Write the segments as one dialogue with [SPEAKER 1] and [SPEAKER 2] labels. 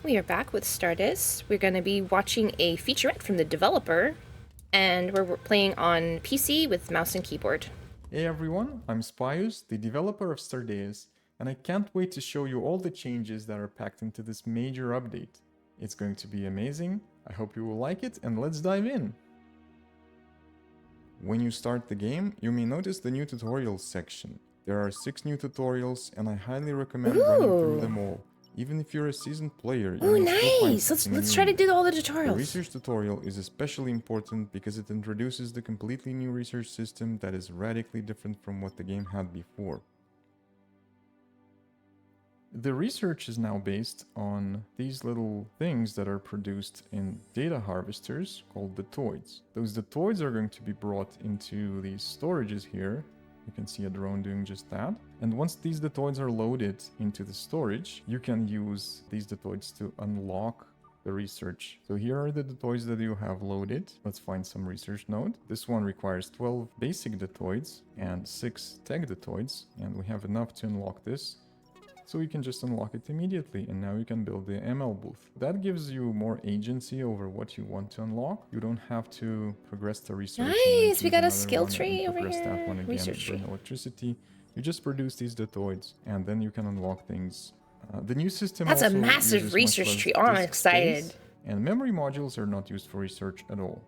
[SPEAKER 1] We are back with Stardeus. We're going to be watching a featurette from the developer, and we're playing on PC with mouse and keyboard.
[SPEAKER 2] Hey everyone, I'm Spius, the developer of Stardeus, and I can't wait to show you all the changes that are packed into this major update. It's going to be amazing, I hope you will like it, and let's dive in! When you start the game, you may notice the new tutorials section. There are 6 new tutorials, and I highly recommend running through them all. Even if you're a seasoned player, you may still find something
[SPEAKER 1] Let's
[SPEAKER 2] new
[SPEAKER 1] try to
[SPEAKER 2] in
[SPEAKER 1] do
[SPEAKER 2] them.
[SPEAKER 1] all the
[SPEAKER 2] The
[SPEAKER 1] tutorials.
[SPEAKER 2] research tutorial is especially important because it introduces the completely new research system that is radically different from what the game had before. The research is now based on these little things that are produced in data harvesters called datoids. Those datoids are going to be brought into these storages here. You can see a drone doing just that. And once these datoids are loaded into the storage, you can use these datoids to unlock the research. So here are the datoids that you have loaded. Let's find some research node. This one requires 12 basic datoids and 6 tech datoids, and we have enough to unlock this. So you can just unlock it immediately, and now you can build the ML booth. That gives you more agency over what you want to unlock. You don't have to progress the research.
[SPEAKER 1] Nice, we got a skill tree over here.
[SPEAKER 2] That one again,
[SPEAKER 1] Research tree.
[SPEAKER 2] burn electricity. You just produce these datoids, and then you can unlock things. The new system
[SPEAKER 1] That's a
[SPEAKER 2] also
[SPEAKER 1] massive
[SPEAKER 2] uses
[SPEAKER 1] research
[SPEAKER 2] much less
[SPEAKER 1] tree. Oh, I'm
[SPEAKER 2] disk
[SPEAKER 1] excited.
[SPEAKER 2] space, and memory modules are not used for research at all.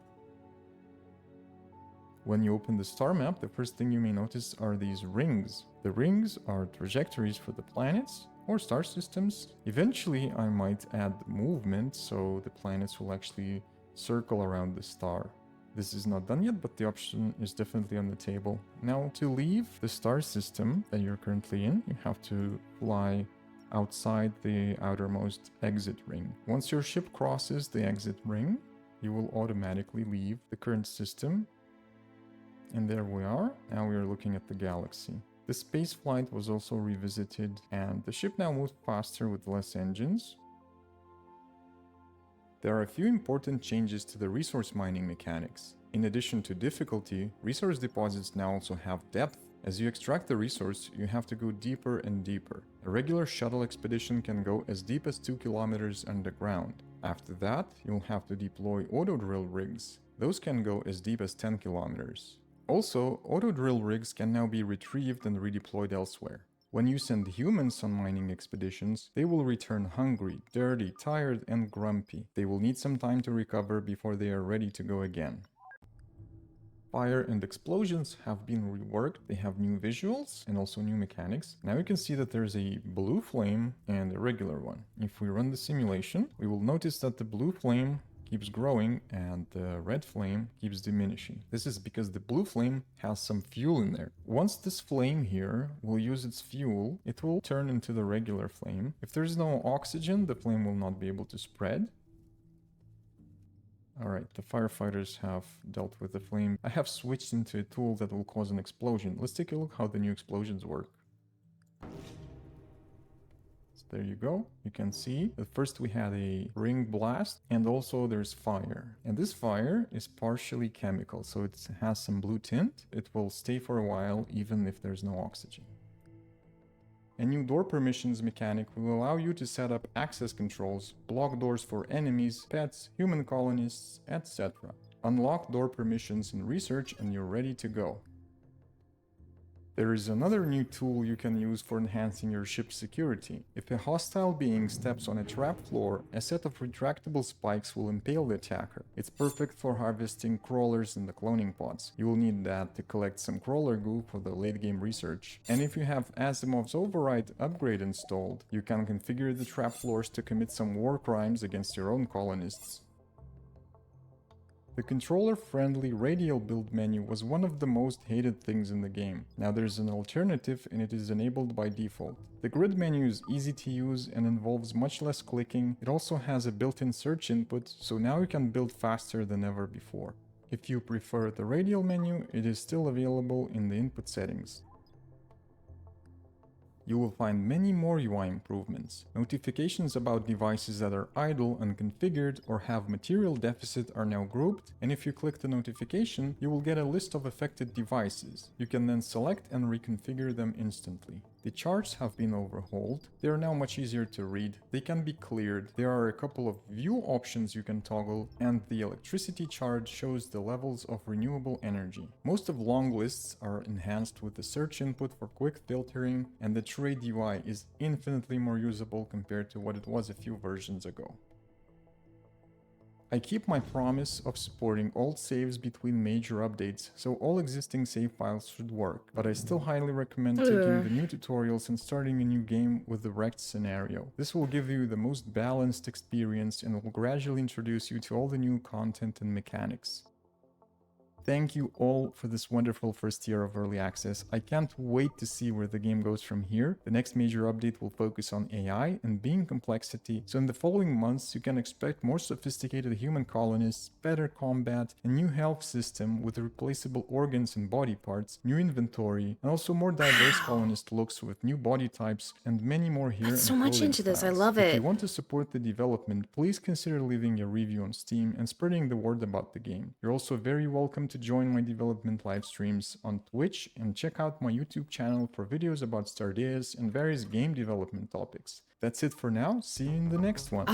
[SPEAKER 2] When you open the star map, the first thing you may notice are these rings. The rings are trajectories for the planets or star systems. Eventually, I might add movement so the planets will actually circle around the star. This is not done yet, but the option is definitely on the table. Now, to leave the star system that you're currently in, you have to fly outside the outermost exit ring. Once your ship crosses the exit ring, you will automatically leave the current system. And there we are. Now we are looking at the galaxy. The space flight was also revisited, and the ship now moves faster with less engines. There are a few important changes to the resource mining mechanics. In addition to difficulty, resource deposits now also have depth. As you extract the resource, you have to go deeper and deeper. A regular shuttle expedition can go as deep as 2 kilometers underground. After that, you'll have to deploy auto drill rigs. Those can go as deep as 10 kilometers. Also, auto-drill rigs can now be retrieved and redeployed elsewhere. When you send humans on mining expeditions, they will return hungry, dirty, tired, and grumpy. They will need some time to recover before they are ready to go again. Fire and explosions have been reworked. They have new visuals and also new mechanics. Now you can see that there's a blue flame and a regular one. If we run the simulation, we will notice that the blue flame keeps growing and the red flame keeps diminishing. This is because the blue flame has some fuel in there. Once this flame here will use its fuel, it will turn into the regular flame. If there's no oxygen, the flame will not be able to spread. Alright, the firefighters have dealt with the flame. I have switched into a tool that will cause an explosion. Let's take a look how the new explosions work. There you go. You can see that first we had a ring blast, and also there's fire. And this fire is partially chemical, so it has some blue tint. It will stay for a while even if there's no oxygen. A new door permissions mechanic will allow you to set up access controls, block doors for enemies, pets, human colonists, etc. Unlock door permissions in research and you're ready to go. There is another new tool you can use for enhancing your ship's security. If a hostile being steps on a trap floor, a set of retractable spikes will impale the attacker. It's perfect for harvesting crawlers in the cloning pods. You will need that to collect some crawler goo for the late game research. And if you have Asimov's override upgrade installed, you can configure the trap floors to commit some war crimes against your own colonists. The controller-friendly radial build menu was one of the most hated things in the game. Now there's an alternative and it is enabled by default. The grid menu is easy to use and involves much less clicking. It also has a built-in search input, so now you can build faster than ever before. If you prefer the radial menu, it is still available in the input settings. You will find many more UI improvements. Notifications about devices that are idle, unconfigured, or have material deficit are now grouped, and if you click the notification, you will get a list of affected devices. You can then select and reconfigure them instantly. The charts have been overhauled. They are now much easier to read. They can be cleared. There are a couple of view options you can toggle, and the electricity chart shows the levels of renewable energy. Most of long lists are enhanced with the search input for quick filtering, and the trade UI is infinitely more usable compared to what it was a few versions ago. I keep my promise of supporting all saves between major updates, so all existing save files should work, but I still highly recommend taking the new tutorials and starting a new game with the wrecked scenario. This will give you the most balanced experience and will gradually introduce you to all the new content and mechanics. Thank you all for this wonderful first year of early access. I can't wait to see where the game goes from here. The next major update will focus on AI and being complexity, so in the following months you can expect more sophisticated human colonists, better combat, a new health system with replaceable organs and body parts, new inventory, and also more diverse colonist looks with new body types, and many more here.
[SPEAKER 1] That's so much into this, I love it.
[SPEAKER 2] If you want to support the development, please consider leaving a review on Steam and spreading the word about the game. You're also very welcome to join my development live streams on Twitch and check out my YouTube channel for videos about Stardeus and various game development topics. That's it for now, see you in the next one.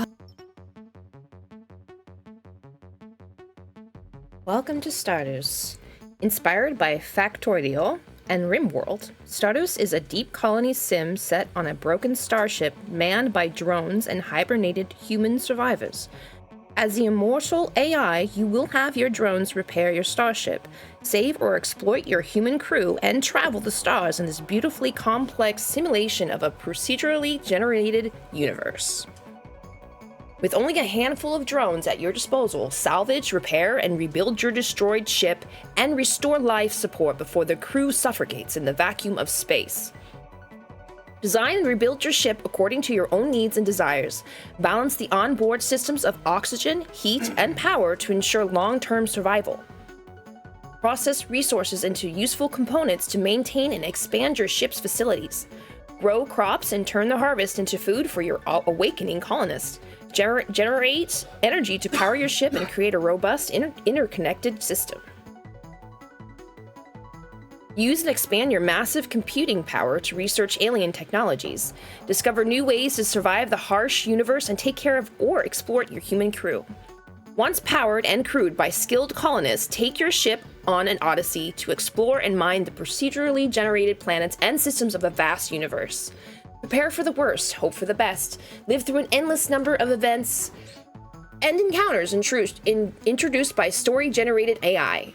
[SPEAKER 1] Welcome to Stardeus. Inspired by Factorio and Rimworld, Stardeus is a deep colony sim set on a broken starship manned by drones and hibernated human survivors. As the immortal AI, you will have your drones repair your starship, save or exploit your human crew, and travel the stars in this beautifully complex simulation of a procedurally generated universe. With only a handful of drones at your disposal, salvage, repair, and rebuild your destroyed ship, and restore life support before the crew suffocates in the vacuum of space. Design and rebuild your ship according to your own needs and desires. Balance the onboard systems of oxygen, heat, and power to ensure long-term survival. Process resources into useful components to maintain and expand your ship's facilities. Grow crops and turn the harvest into food for your awakening colonists. Generate energy to power your ship and create a robust, interconnected system. Use and expand your massive computing power to research alien technologies. Discover new ways to survive the harsh universe and take care of or exploit your human crew. Once powered and crewed by skilled colonists, take your ship on an odyssey to explore and mine the procedurally generated planets and systems of a vast universe. Prepare for the worst, hope for the best, live through an endless number of events and encounters introduced by story-generated AI.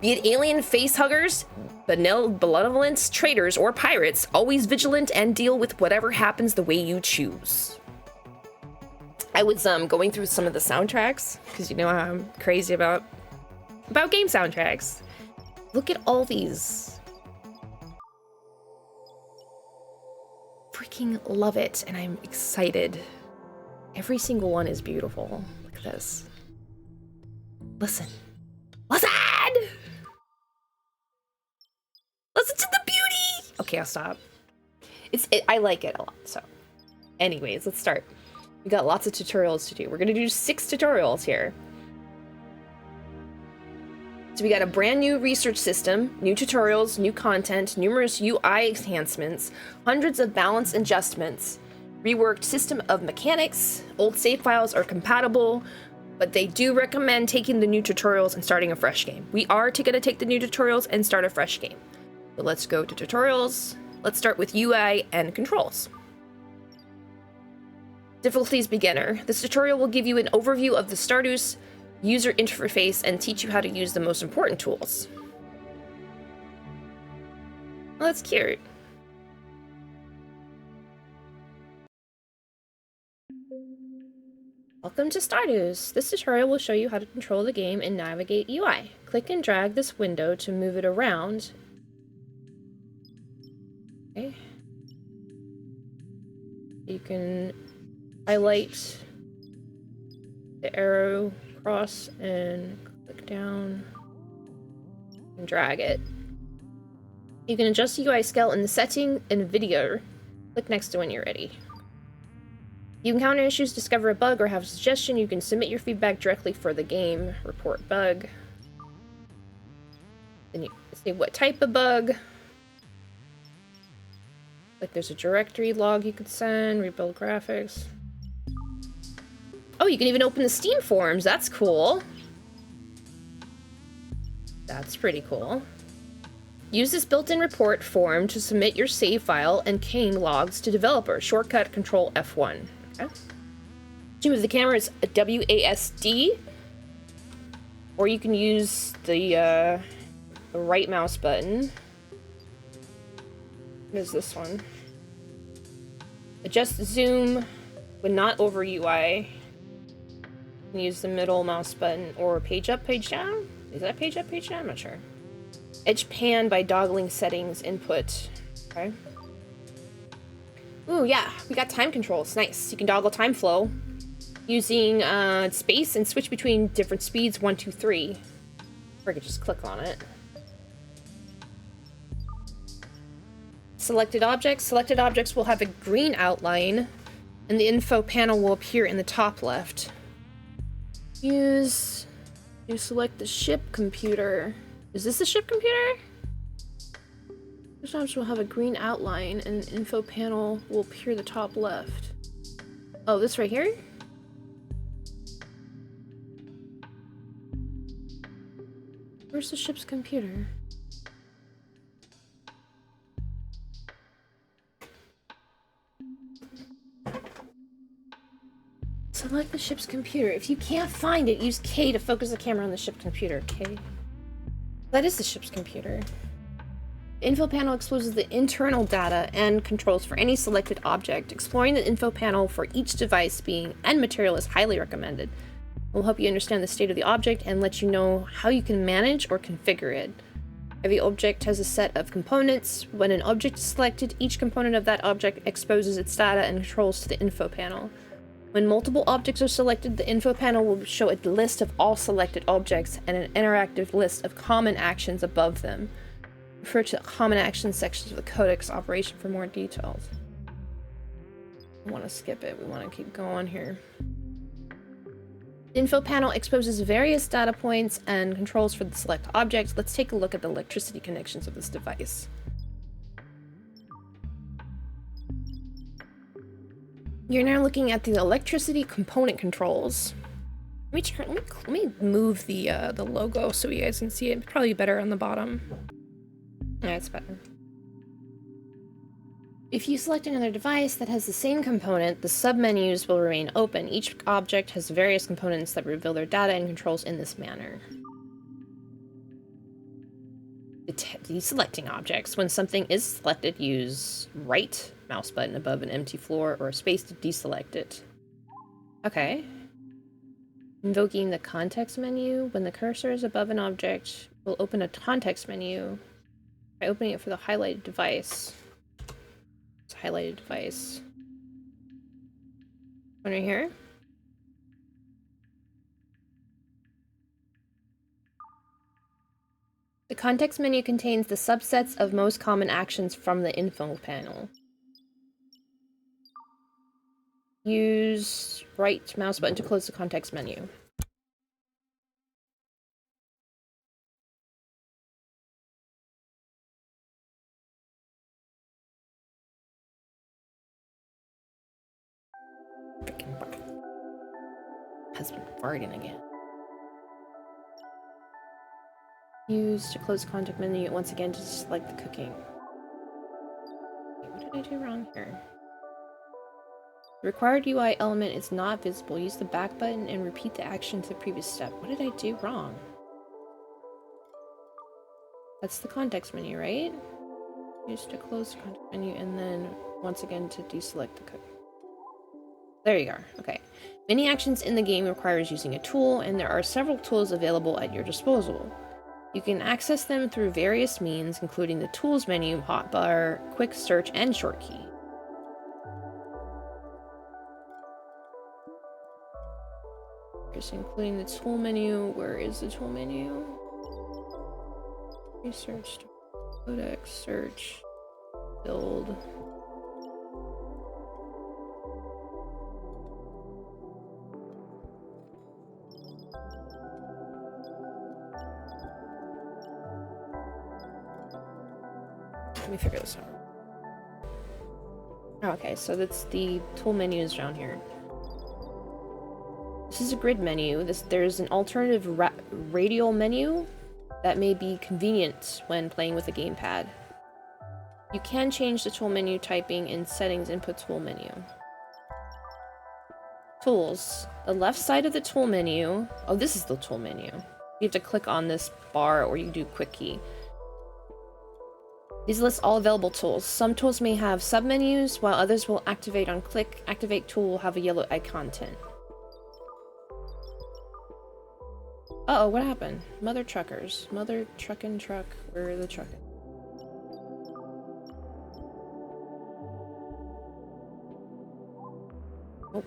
[SPEAKER 1] Be it alien face-huggers, benevolent traitors, or pirates, always vigilant and deal with whatever happens the way you choose. I was going through some of the soundtracks, because you know how I'm crazy about game soundtracks. Look at all these. Freaking love it, and I'm excited. Every single one is beautiful. Look at this. Listen. Listen! Listen to the beauty! Okay, I'll stop. I like it a lot, so. Anyways, let's start. We got lots of tutorials to do. We're gonna do 6 tutorials here. So we got a brand new research system, new tutorials, new content, numerous UI enhancements, hundreds of balance adjustments, reworked system of mechanics, old save files are compatible, but they do recommend taking the new tutorials and starting a fresh game. We are gonna take the new tutorials and start a fresh game. So let's go to tutorials. Let's start with UI and controls. Difficulties beginner. This tutorial will give you an overview of the Stardeus user interface and teach you how to use the most important tools. Well, that's cute. Welcome to Stardeus. This tutorial will show you how to control the game and navigate UI. Click and drag this window to move it around. Okay. You can highlight the arrow cross and click down and drag it. You can adjust the UI scale in the setting and video. Click next to when you're ready. If you encounter issues, discover a bug, or have a suggestion, you can submit your feedback directly for the game. Report bug. Then you say what type of bug. Like there's a directory log you could send, rebuild graphics. Oh, you can even open the Steam forums. That's cool. That's pretty cool. Use this built-in report form to submit your save file and cane logs to developer. Shortcut Control F1. Okay. To move the camera is a WASD, or you can use the right mouse button. What is this one? Adjust zoom when not over UI. You can use the middle mouse button or page up, page down. Is that page up, page down? I'm not sure. Edge pan by toggling settings input. Okay. Ooh, yeah, we got time controls. Nice. You can toggle time flow using space and switch between different speeds, 1, 2, 3. Or I could just click on it. Selected objects. Selected objects will have a green outline, and the info panel will appear in the top left. You select the ship computer. Is this the ship computer? This object will have a green outline, and an info panel will appear in the top left. Oh, this right here? Where's the ship's computer? Select the ship's computer. If you can't find it, use K to focus the camera on the ship computer. K. That is the ship's computer. The info panel exposes the internal data and controls for any selected object. Exploring the info panel for each device and material is highly recommended. It will help you understand the state of the object and let you know how you can manage or configure it. Every object has a set of components. When an object is selected, each component of that object exposes its data and controls to the info panel. When multiple objects are selected, the info panel will show a list of all selected objects and an interactive list of common actions above them. Refer to the common actions sections of the codex operation for more details. I want to skip it. We want to keep going here. The info panel exposes various data points and controls for the select objects. Let's take a look at the electricity connections of this device. You're now looking at the electricity component controls. Let me move the logo so you guys can see it. It's probably better on the bottom. Yeah, it's better. If you select another device that has the same component, the submenus will remain open. Each object has various components that reveal their data and controls in this manner. Deselecting objects. When something is selected, use right mouse button above an empty floor or space to deselect it. Okay. Invoking the context menu. When the cursor is above an object, we'll open a context menu by opening it for the highlighted device. It's a highlighted device. One right here. The context menu contains the subsets of most common actions from the info panel. Use right mouse button to close the context menu. Freaking husband farting again. Use to close the context menu once again to select the cooking. What did I do wrong here? The required UI element is not visible. Use the back button and repeat the action to the previous step. What did I do wrong? That's the context menu, right? Use to close the context menu and then once again to deselect the cooking. There you are. Okay. Many actions in the game requires using a tool, and there are several tools available at your disposal. You can access them through various means, including the tools menu, hotbar, quick search, and short key. Just including the tool menu. Where is the tool menu? Research, codex, search, build. Let me figure this out. Okay, so that's the tool menus down here. This is a grid menu. There's an alternative radial menu that may be convenient when playing with a gamepad. You can change the tool menu typing in settings input tool menu. Tools. The left side of the tool menu. Oh, this is the tool menu. You have to click on this bar or you do quick key. These list all available tools. Some tools may have submenus, while others will activate on click. Activate tool will have a yellow icon tint. Uh-oh, what happened? Mother truckers. Mother truckin' truck. Where are the truckin'? Oh.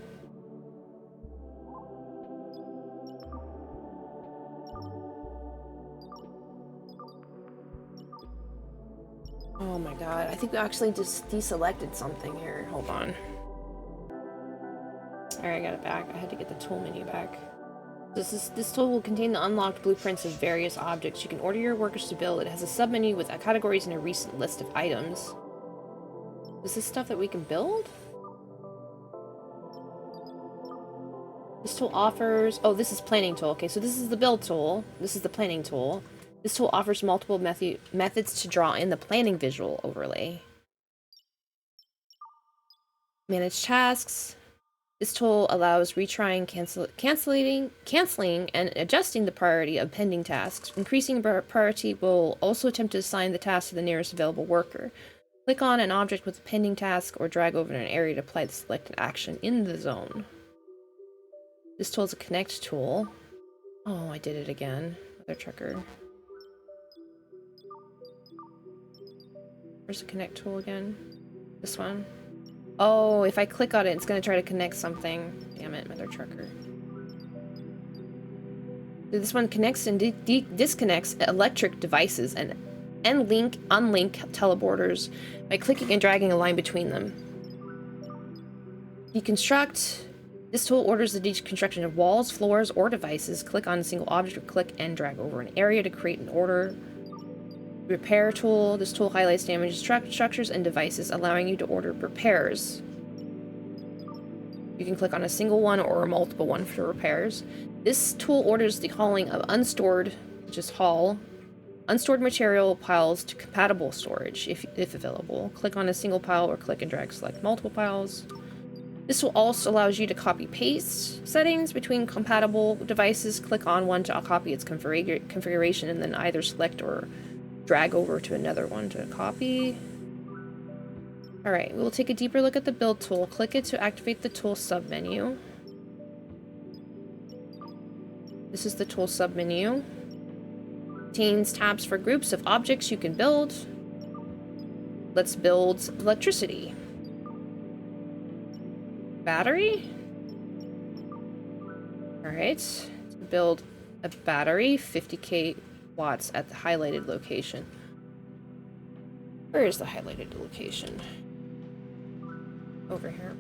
[SPEAKER 1] Oh my god, I think we actually just deselected something here. Hold on. Alright, I got it back. I had to get the tool menu back. This tool will contain the unlocked blueprints of various objects you can order your workers to build. It has a submenu with categories and a recent list of items. Is this stuff that we can build? This tool offers... Oh, this is planning tool. Okay, so this is the build tool. This is the planning tool. This tool offers multiple methods to draw in the planning visual overlay. Manage tasks. This tool allows retrying, canceling, and adjusting the priority of pending tasks. Increasing priority will also attempt to assign the task to the nearest available worker. Click on an object with a pending task or drag over an area to apply the selected action in the zone. This tool is a connect tool. Oh, I did it again. Mother trucker. Where's the connect tool again? This one? Oh, if I click on it, it's going to try to connect something. Damn it, mother trucker. This one connects and disconnects electric devices and unlink teleporters by clicking and dragging a line between them. Deconstruct. This tool orders the deconstruction of walls, floors, or devices. Click on a single object or click and drag over an area to create an order. Repair tool. This tool highlights damaged structures and devices, allowing you to order repairs. You can click on a single one or a multiple one for repairs. This tool orders the hauling of unstored, which is haul, unstored material piles to compatible storage, if available. Click on a single pile or click and drag select multiple piles. This will also allows you to copy-paste settings between compatible devices. Click on one to copy its configuration and then either select or drag over to another one to copy. Alright, we'll take a deeper look at the build tool. Click it to activate the tool submenu. This is the tool submenu. Contains tabs for groups of objects you can build. Let's build electricity. Battery? Alright, let's build a battery, 50k watts at the highlighted location. Where is the highlighted location? Over here.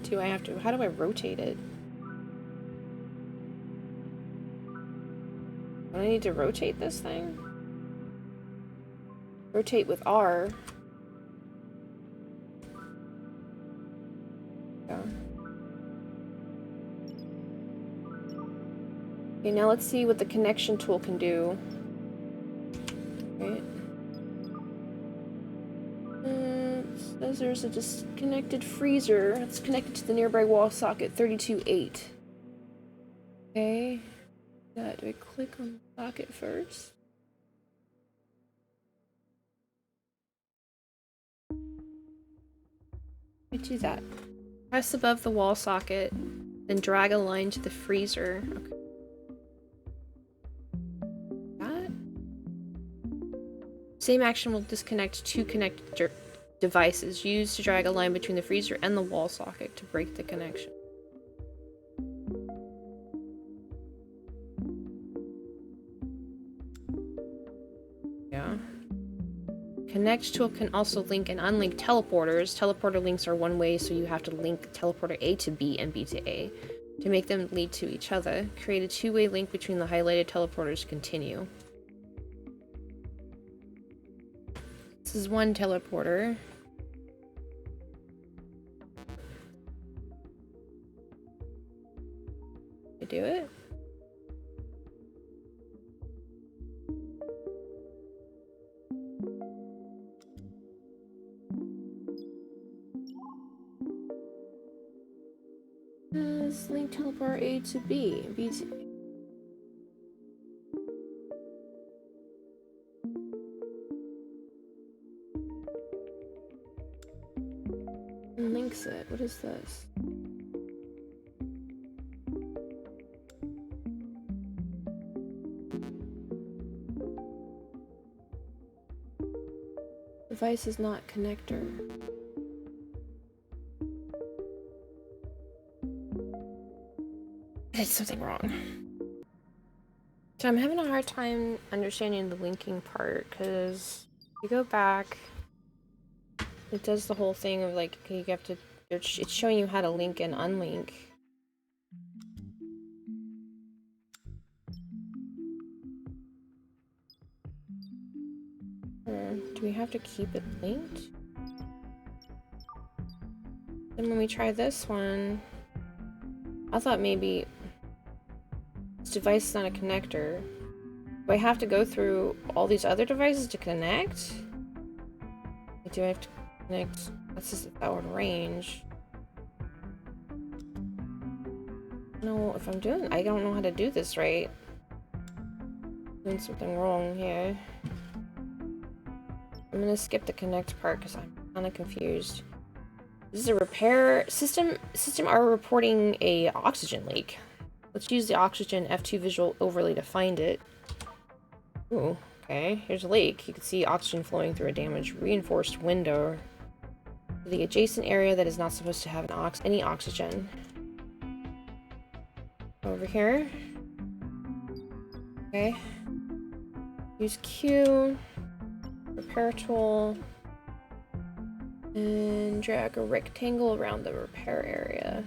[SPEAKER 1] Do I have to... How do I rotate it? Do I need to rotate this thing? Rotate with R. Yeah. Okay, now let's see what the connection tool can do. Right. Says there's a disconnected freezer. It's connected to the nearby wall socket 32.8. Okay. Do I click on the socket first? I do that. Press above the wall socket, then drag a line to the freezer. Okay. That? Same action will disconnect two connected devices. Used to drag a line between the freezer and the wall socket to break the connection. Yeah. Connect tool can also link and unlink teleporters. Teleporter links are one way, so you have to link teleporter A to B and B to A to make them lead to each other. Create a two-way link between the highlighted teleporters to continue. This is one teleporter. to do it? Link teleport A to B. B to links it. What is this? Device is not connector. I did something wrong. So I'm having a hard time understanding the linking part, because you go back, it does the whole thing of like, you have to, it's showing you how to link and unlink. Do we have to keep it linked? And when we try this one, I thought maybe this device is not a connector. Do I have to go through all these other devices to connect? Do I have to connect? That's just out of range. No, if I'm doing, I don't know how to do this right. Doing something wrong here. I'm gonna skip the connect part because I'm kind of confused. This is a repair system. System are reporting a oxygen leak. Let's use the oxygen F2 visual overlay to find it. Ooh, okay. Here's a leak. You can see oxygen flowing through a damaged reinforced window to the adjacent area that is not supposed to have any oxygen. Over here. Okay. Use Q. Repair tool. And drag a rectangle around the repair area.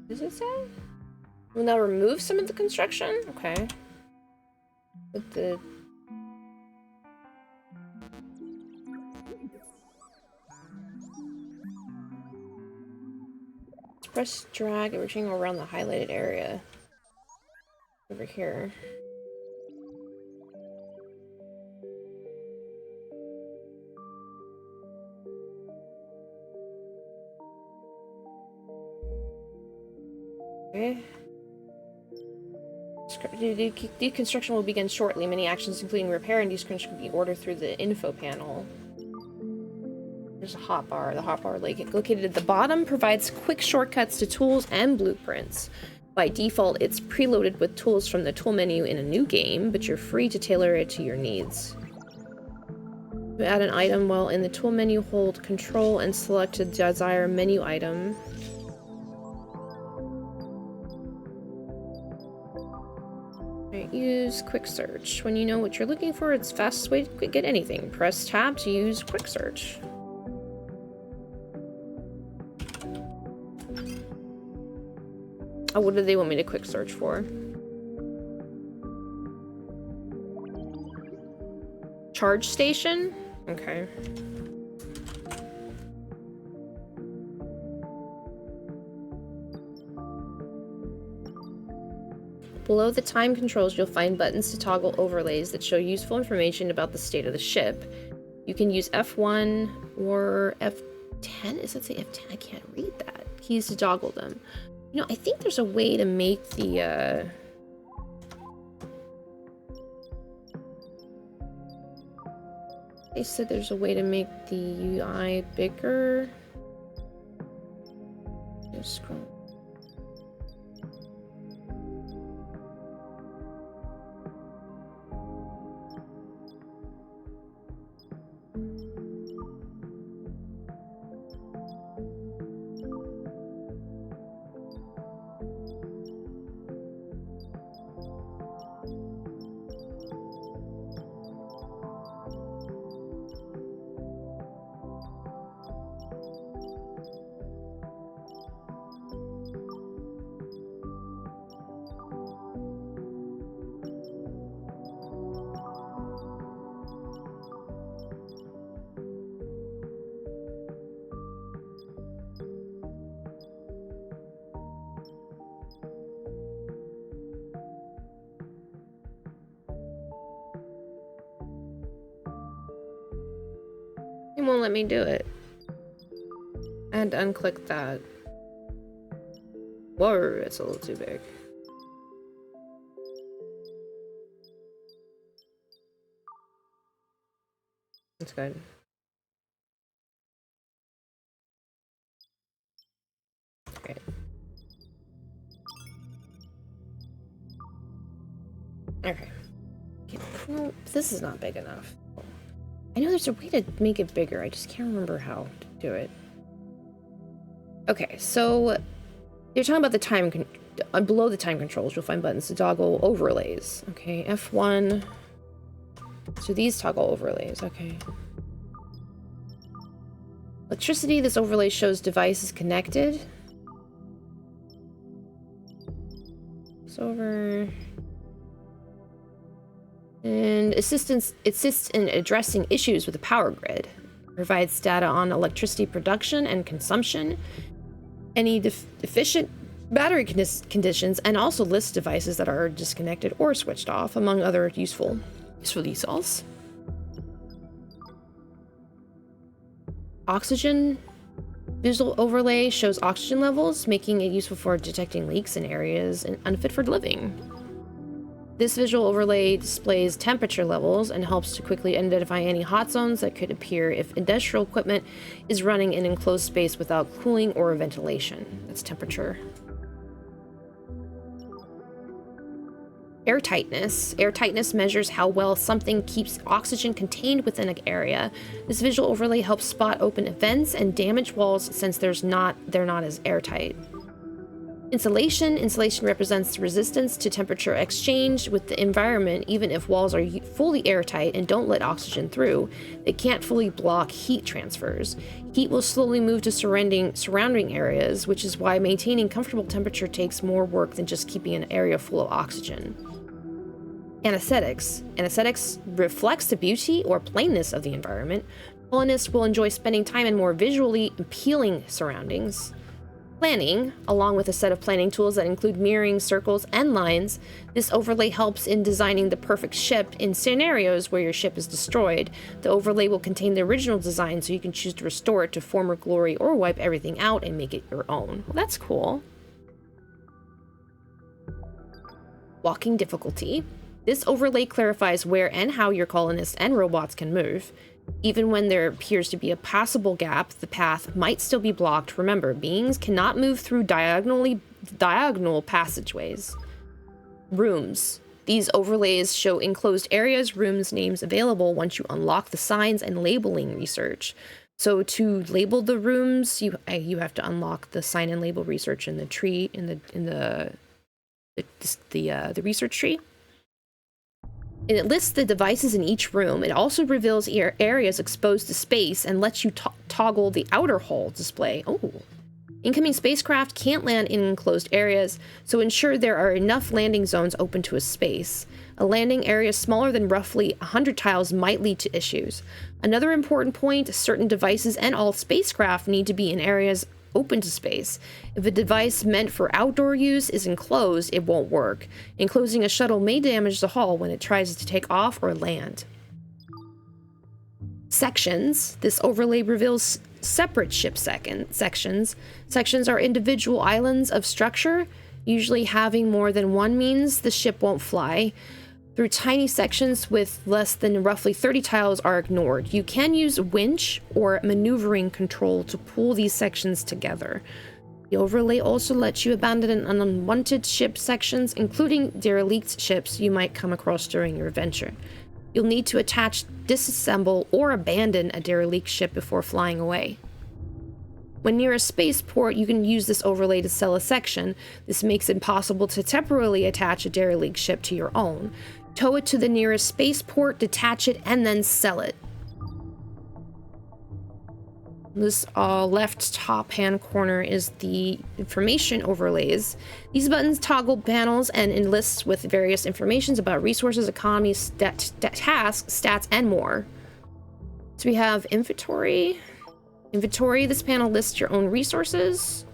[SPEAKER 1] What does it say? Will now remove some of the construction? Okay. With the... Press drag and rectangle around the highlighted area. Over here. Okay. Deconstruction will begin shortly. Many actions, including repair and deconstruction, can be ordered through the info panel. There's a hotbar. The hotbar located at the bottom provides quick shortcuts to tools and blueprints. By default, it's preloaded with tools from the tool menu in a new game, but you're free to tailor it to your needs. To add an item while in the tool menu, hold Control and select the desired menu item. Use quick search. When you know what you're looking for, it's the fastest way to get anything. Press tab to use quick search. Oh, what do they want me to quick search for? Charge station? Okay. Below the time controls, you'll find buttons to toggle overlays that show useful information about the state of the ship. You can use F1 or F10. Does it say F10? I can't read that. Keys to toggle them. You know, I think there's a way to make the, They said there's a way to make the UI bigger. Just scroll. won't let me do it. I had to unclick that. Whoa, it's a little too big. That's good. Great. Okay. No, this is not big enough. I know there's a way to make it bigger. I just can't remember how to do it. Okay, so you're talking about the time below the time controls. You'll find buttons to toggle overlays. Okay, F1. So these toggle overlays. Okay. Electricity. This overlay shows devices connected. It's over. And assists in addressing issues with the power grid. Provides data on electricity production and consumption, any deficient battery conditions, and also lists devices that are disconnected or switched off, among other useful details. Oxygen visual overlay shows oxygen levels, making it useful for detecting leaks in areas unfit for living. This visual overlay displays temperature levels and helps to quickly identify any hot zones that could appear if industrial equipment is running in an enclosed space without cooling or ventilation. That's temperature. Airtightness. Airtightness measures how well something keeps oxygen contained within an area. This visual overlay helps spot open vents and damaged walls since they're not as airtight. Insulation. Insulation represents resistance to temperature exchange with the environment. Even if walls are fully airtight and don't let oxygen through, they can't fully block heat transfers. Heat will slowly move to surrounding areas, which is why maintaining comfortable temperature takes more work than just keeping an area full of oxygen. Anesthetics. Anesthetics reflects the beauty or plainness of the environment. Colonists will enjoy spending time in more visually appealing surroundings. Planning, along with a set of planning tools that include mirroring, circles, and lines, this overlay helps in designing the perfect ship in scenarios where your ship is destroyed. The overlay will contain the original design, so you can choose to restore it to former glory or wipe everything out and make it your own. Well, that's cool. Walking difficulty. This overlay clarifies where and how your colonists and robots can move. Even when there appears to be a passable gap, the path might still be blocked. Remember, beings cannot move through diagonal passageways. Rooms. These overlays show enclosed areas, rooms, names available once you unlock the signs and labeling research. So to label the rooms, you have to unlock the sign and label research in the tree in the research tree. And it lists the devices in each room. It also reveals areas exposed to space and lets you toggle the outer hull display. Oh. Incoming spacecraft can't land in enclosed areas, so ensure there are enough landing zones open to a space. A landing area smaller than roughly 100 tiles might lead to issues. Another important point, certain devices and all spacecraft need to be in areas open to space. If a device meant for outdoor use is enclosed, it won't work. Enclosing a shuttle may damage the hull when it tries to take off or land. Sections. This overlay reveals separate ship sections. Sections are individual islands of structure. Usually having more than one means the ship won't fly. Through tiny sections with less than roughly 30 tiles are ignored. You can use winch or maneuvering control to pull these sections together. The overlay also lets you abandon unwanted ship sections, including derelict ships you might come across during your adventure. You'll need to attach, disassemble, or abandon a derelict ship before flying away. When near a spaceport, you can use this overlay to sell a section. This makes it possible to temporarily attach a derelict ship to your own. Tow it to the nearest spaceport, detach it, and then sell it. This left top hand corner is the information overlays. These buttons toggle panels and lists with various informations about resources, economies, tasks, stats, and more. So we have inventory. Inventory, this panel lists your own resources,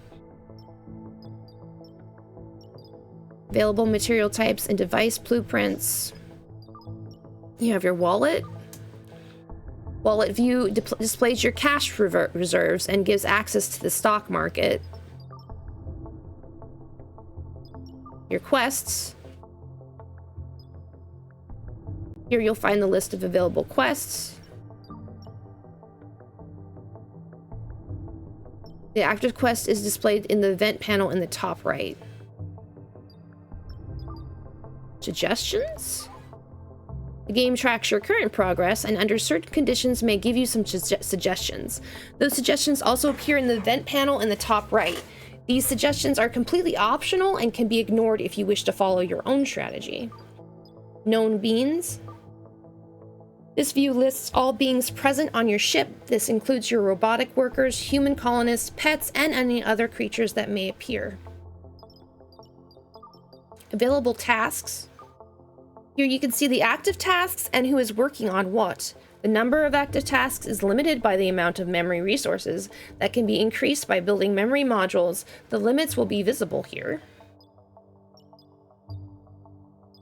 [SPEAKER 1] available material types, and device blueprints. You have your wallet. Wallet view displays your cash reserves and gives access to the stock market. Your quests. Here you'll find the list of available quests. The active quest is displayed in the event panel in the top right. Suggestions? The game tracks your current progress and under certain conditions may give you some suggestions. Those suggestions also appear in the event panel in the top right. These suggestions are completely optional and can be ignored if you wish to follow your own strategy. Known beings. This view lists all beings present on your ship. This includes your robotic workers, human colonists, pets, and any other creatures that may appear. Available tasks. Here you can see the active tasks and who is working on what. The number of active tasks is limited by the amount of memory resources that can be increased by building memory modules. The limits will be visible here.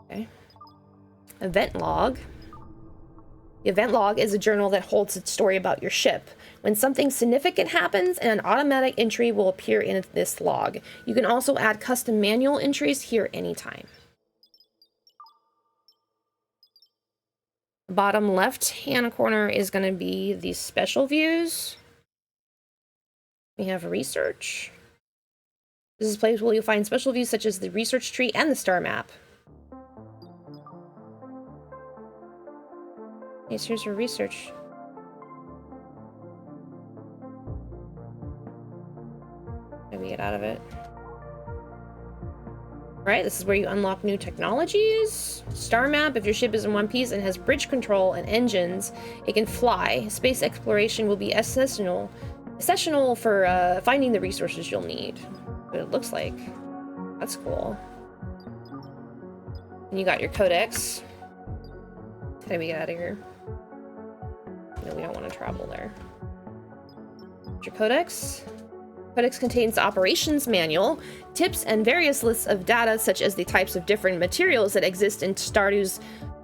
[SPEAKER 1] Okay. Event log. The event log is a journal that holds a story about your ship. When something significant happens, an automatic entry will appear in this log. You can also add custom manual entries here anytime. Bottom left-hand corner is going to be the special views. We have research. This is a place where you'll find special views such as the research tree and the star map. Yes, here's your research. How do we get out of it? Right, this is where you unlock new technologies. Star map, if your ship is in one piece and has bridge control and engines, it can fly. Space exploration will be essential for finding the resources you'll need. What it looks like. That's cool. And you got your codex. How do we get out of here? No, we don't want to travel there. Your codex. Codex contains the operations manual, tips, and various lists of data such as the types of different materials that exist in Stardeus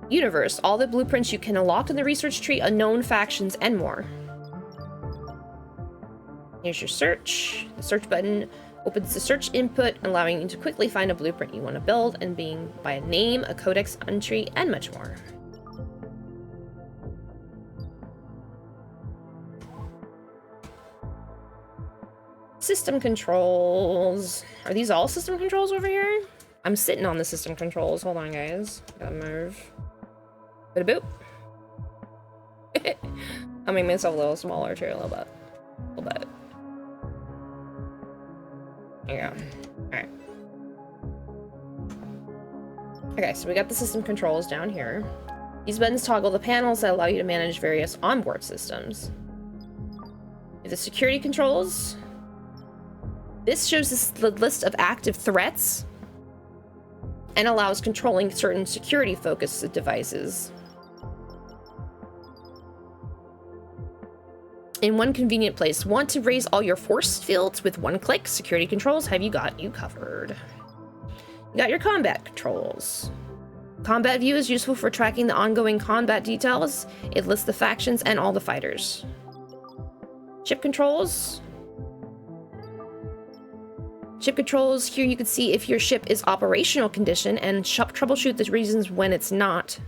[SPEAKER 1] universe, all the blueprints you can unlock in the research tree, unknown factions, and more. Here's your search. The search button opens the search input, allowing you to quickly find a blueprint you want to build, and being by a name, a codex entry, and much more. System controls. Are these all system controls over here? I'm sitting on the system controls. Hold on, guys. Gotta move. Bit of boop. I'll make myself a little smaller too, a little bit. A little bit. There you go. Alright. Okay, so we got the system controls down here. These buttons toggle the panels that allow you to manage various onboard systems. The security controls. This shows the list of active threats and allows controlling certain security-focused devices. In one convenient place, want to raise all your force fields with one click? Security controls have you covered. You got your combat controls. Combat view is useful for tracking the ongoing combat details. It lists the factions and all the fighters. Ship controls. Ship controls, here you can see if your ship is operational condition and troubleshoot the reasons when it's not.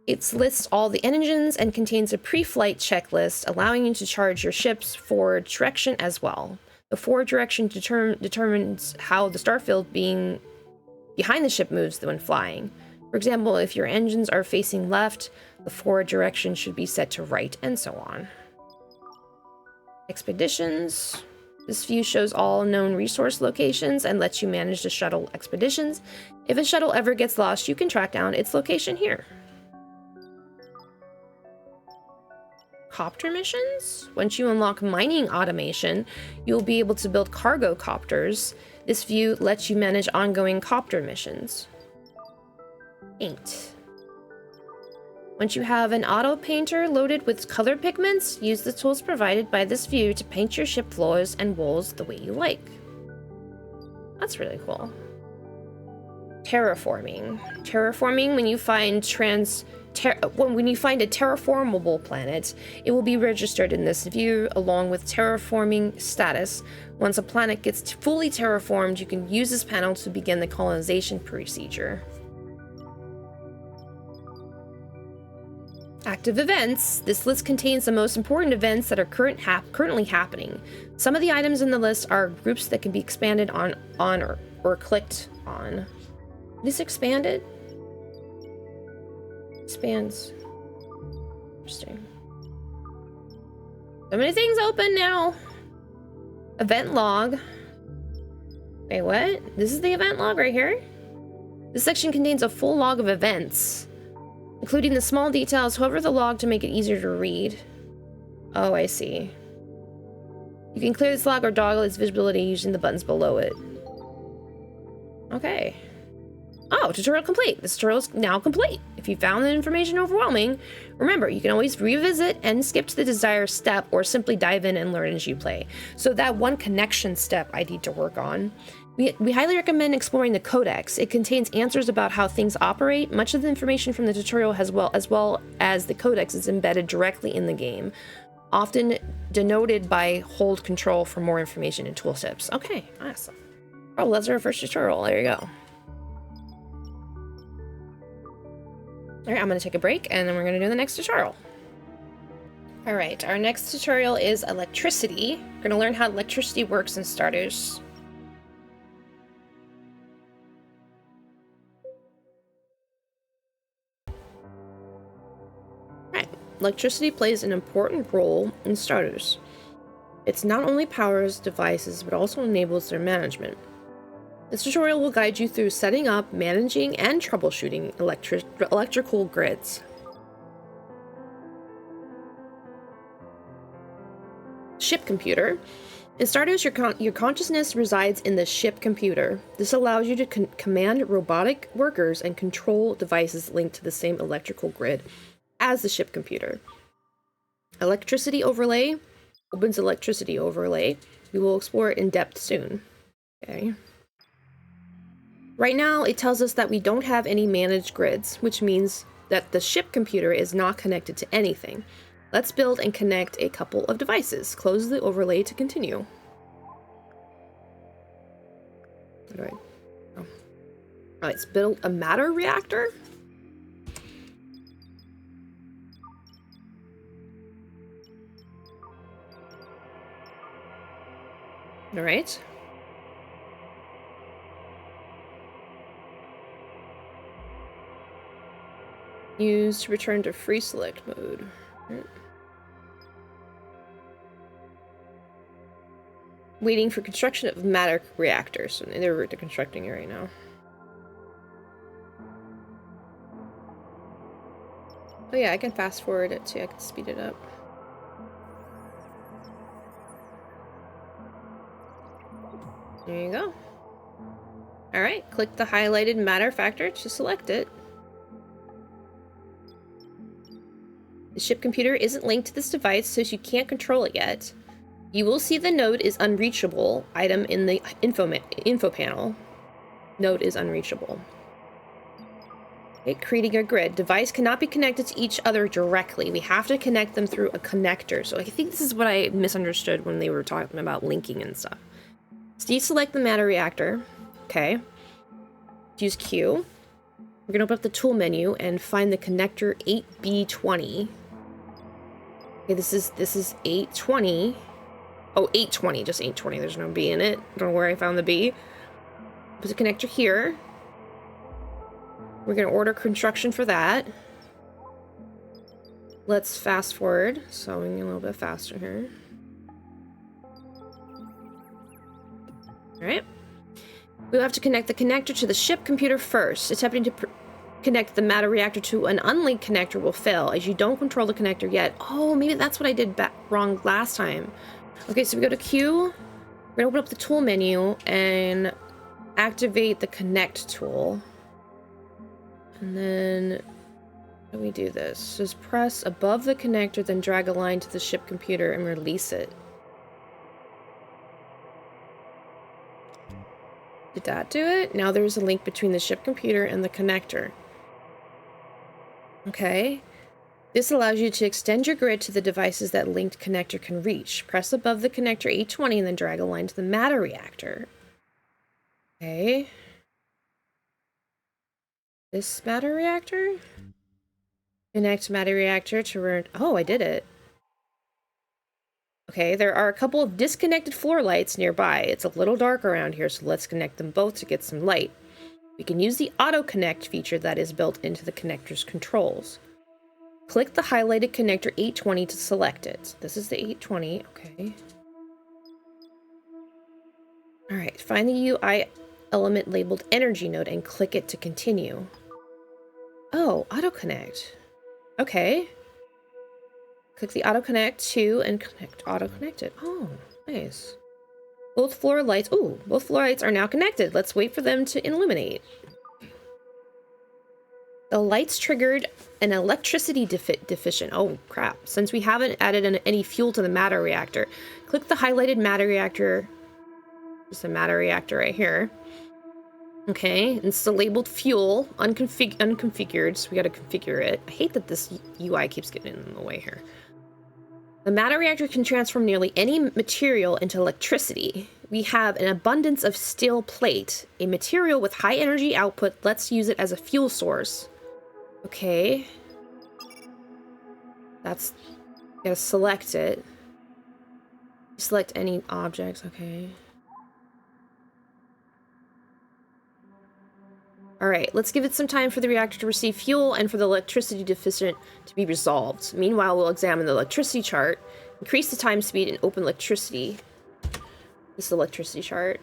[SPEAKER 1] It lists all the engines and contains a pre-flight checklist, allowing you to charge your ship's forward direction as well. The forward direction determines how the starfield being behind the ship moves when flying. For example, if your engines are facing left, the forward direction should be set to right, and so on. Expeditions. This view shows all known resource locations and lets you manage the shuttle expeditions. If a shuttle ever gets lost, you can track down its location here. Copter missions. Once you unlock mining automation, you'll be able to build cargo copters. This view lets you manage ongoing copter missions. Paint. Once you have an auto painter loaded with color pigments, use the tools provided by this view to paint your ship floors and walls the way you like. That's really cool. Terraforming. Terraforming, when you find when you find a terraformable planet, it will be registered in this view along with terraforming status. Once a planet gets fully terraformed, you can use this panel to begin the colonization procedure. Active events. This list contains the most important events that are currently happening. Some of the items in the list are groups that can be expanded on or clicked on. This expanded? Expands. Interesting. So many things open now. Event log. Wait, what? This is the event log right here? This section contains a full log of events, including the small details. Hover the log to make it easier to read. Oh, I see. You can clear this log or toggle its visibility using the buttons below it. Okay. Oh, tutorial complete. This tutorial is now complete. If you found the information overwhelming, remember, you can always revisit and skip to the desired step or simply dive in and learn as you play. So that one connection step I need to work on. We highly recommend exploring the codex. It contains answers about how things operate. Much of the information from the tutorial as well as the codex is embedded directly in the game, often denoted by hold control for more information and tooltips. Okay, awesome. Oh, that's our first tutorial. There you go. All right, I'm going to take a break, and then we're going to do the next tutorial. All right, our next tutorial is electricity. We're going to learn how electricity works in Stardeus. Right, electricity plays an important role in Stardeus. It not only powers devices, but also enables their management. This tutorial will guide you through setting up, managing, and troubleshooting electrical grids. Ship computer. In Stardeus, your consciousness resides in the ship computer. This allows you to command robotic workers and control devices linked to the same electrical grid as the ship computer. Electricity overlay opens electricity overlay. We will explore it in depth soon. Okay. Right now, it tells us that we don't have any managed grids, which means that the ship computer is not connected to anything. Let's build and connect a couple of devices. Close the overlay to continue. All right. Oh. Let's build a matter reactor. All right. Use to return to free select mode. Right. Waiting for construction of matter reactors. So they're constructing it right now. Oh yeah, I can fast forward it too. I can speed it up. There you go. Alright, click the highlighted matter factor to select it. The ship computer isn't linked to this device, so you can't control it yet. You will see the node is unreachable item in the info panel. Node is unreachable. Okay, creating a grid. Device cannot be connected to each other directly. We have to connect them through a connector. So I think this is what I misunderstood when they were talking about linking and stuff. So deselect the matter reactor. Okay. Use Q. We're going to open up the tool menu and find the connector 8B20. Okay, this is 820. Oh, 820, just 820. There's no B in it. Don't know where I found the B. Put the connector here. We're going to order construction for that. Let's fast forward. So we can a little bit faster here. Alright. We'll have to connect the connector to the ship computer first. Attempting to connect the matter reactor to an unlinked connector will fail, as you don't control the connector yet. Oh, maybe that's what I did wrong last time. Okay, so we go to Q. We're gonna open up the tool menu and activate the connect tool. And then how do we do this? Just press above the connector, then drag a line to the ship computer and release it. Did that do it? Now there's a link between the ship computer and the connector. Okay. This allows you to extend your grid to the devices that linked connector can reach. Press above the connector 820 and then drag a line to the matter reactor. Okay. This matter reactor? Connect matter reactor to run. Oh, I did it. Okay, there are a couple of disconnected floor lights nearby. It's a little dark around here, so let's connect them both to get some light. We can use the auto connect feature that is built into the connector's controls. Click the highlighted connector 820 to select it. This is the 820, okay. Alright, find the UI element labeled energy node and click it to continue. Oh, auto connect. Okay. Click the auto connect to and connect auto connected. Oh, nice. Both floor lights. Ooh, both floor lights are now connected. Let's wait for them to illuminate. The lights triggered an electricity deficient. Oh, crap. Since we haven't added any fuel to the matter reactor, click the highlighted matter reactor. There's a matter reactor right here. Okay, it's the labeled fuel, unconfigured, so we gotta configure it. I hate that this UI keeps getting in the way here. The matter reactor can transform nearly any material into electricity. We have an abundance of steel plate, a material with high energy output. Let's use it as a fuel source. Okay. That's... gotta select it. Select any objects, okay. Alright, let's give it some time for the reactor to receive fuel and for the electricity deficient to be resolved. Meanwhile, we'll examine the electricity chart, increase the time speed, and open electricity. This is the electricity chart.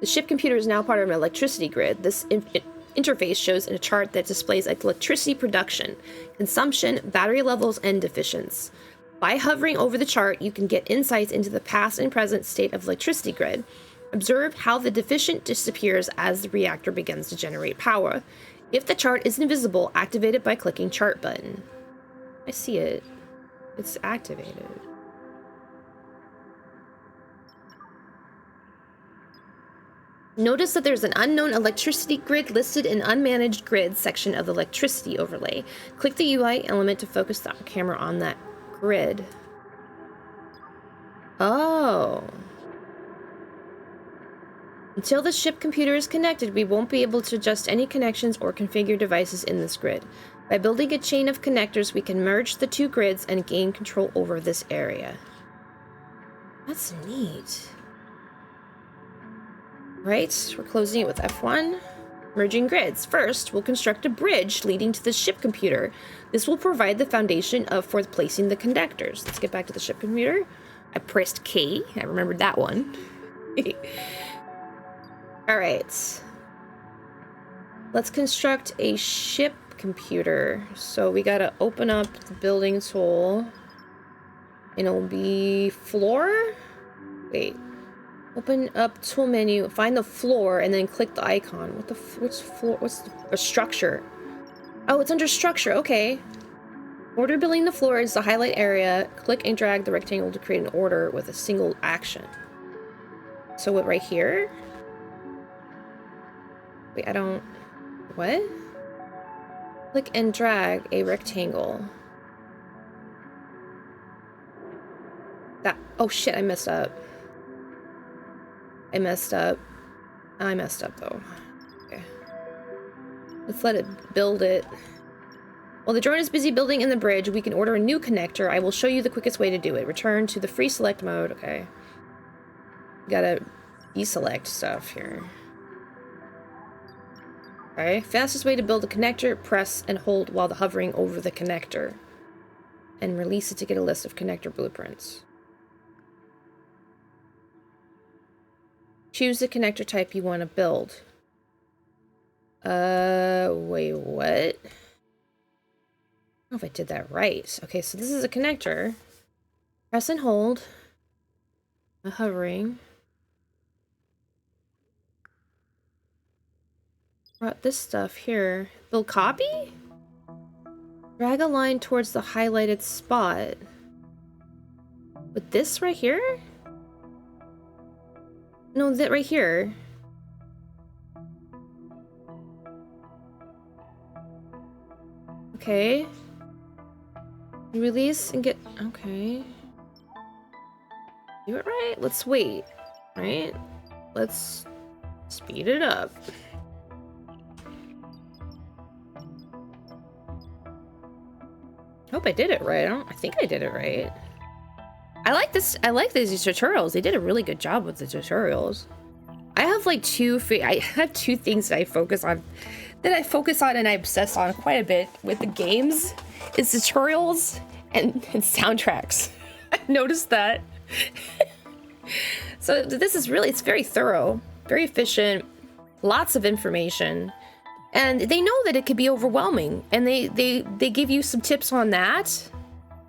[SPEAKER 1] The ship computer is now part of an electricity grid. This interface shows in a chart that displays electricity production, consumption, battery levels, and deficiency. By hovering over the chart, you can get insights into the past and present state of the electricity grid. Observe how the deficient disappears as the reactor begins to generate power. If the chart is invisible, activate it by clicking chart button. I see it. It's activated. Notice that there's an unknown electricity grid listed in unmanaged grid section of the electricity overlay. Click the UI element to focus the camera on that grid. Oh. Until the ship computer is connected, we won't be able to adjust any connections or configure devices in this grid. By building a chain of connectors, we can merge the two grids and gain control over this area. That's neat. Right, we're closing it with F1. Merging grids. First, we'll construct a bridge leading to the ship computer. This will provide the foundation for placing the connectors. Let's get back to the ship computer. I pressed K. I remembered that one. Alright. Let's construct a ship computer. So we gotta open up the building tool. And it'll be floor? Wait. Open up tool menu, find the floor, and then click the icon. What's floor? What's a structure? Oh, it's under structure, okay. Order building the floor is the highlight area. Click and drag the rectangle to create an order with a single action. So what, right here? Wait, I don't... What? Click and drag a rectangle. That... Oh shit, I messed up. I messed up though. Okay. Let's let it build it. While the drone is busy building in the bridge, we can order a new connector. I will show you the quickest way to do it. Return to the free select mode. Okay. We gotta deselect stuff here. Okay, fastest way to build a connector, press and hold while hovering over the connector. And release it to get a list of connector blueprints. Choose the connector type you want to build. Wait, what? I don't know if I did that right. Okay, so this is a connector. Press and hold. Hovering. Brought this stuff here. Build copy? Drag a line towards the highlighted spot. With this right here? No, that right here. Okay. Release and get... Okay. Do it right? Let's wait. Right? Let's speed it up. Hope I did it right. I think I did it right. I like these tutorials. They did a really good job with the tutorials. I have like two things that I focus on and I obsess on quite a bit with the games. It's tutorials and soundtracks. I've noticed that. So this is really, it's very thorough, very efficient, lots of information. And they know that it could be overwhelming, and they give you some tips on that.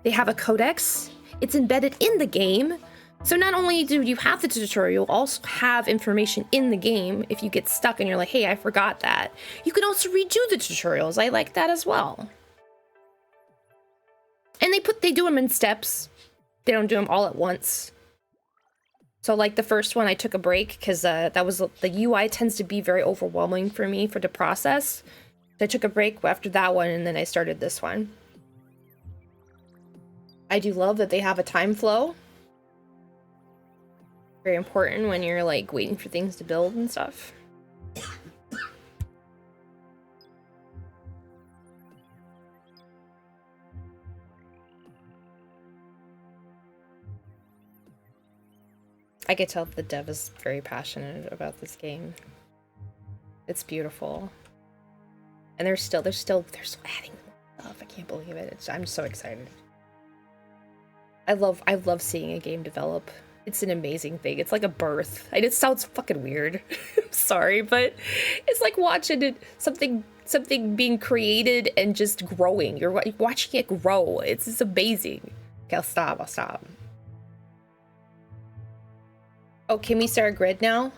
[SPEAKER 1] They have a codex. It's embedded in the game. So not only do you have the tutorial, you'll also have information in the game. If you get stuck and you're like, hey, I forgot that. You can also redo the tutorials. I like that as well. And they do them in steps. They don't do them all at once. So like the first one, I took a break because the UI tends to be very overwhelming for me to process. So I took a break after that one, and then I started this one. I do love that they have a time flow. Very important when you're like waiting for things to build and stuff. I could tell the dev is very passionate about this game. It's beautiful. And they're still adding more stuff. I can't believe it. I'm so excited. I love seeing a game develop. It's an amazing thing. It's like a birth. It sounds fucking weird. I'm sorry, but it's like watching something being created and just growing. You're watching it grow. It's amazing. Okay, I'll stop. Oh, can we start a grid now?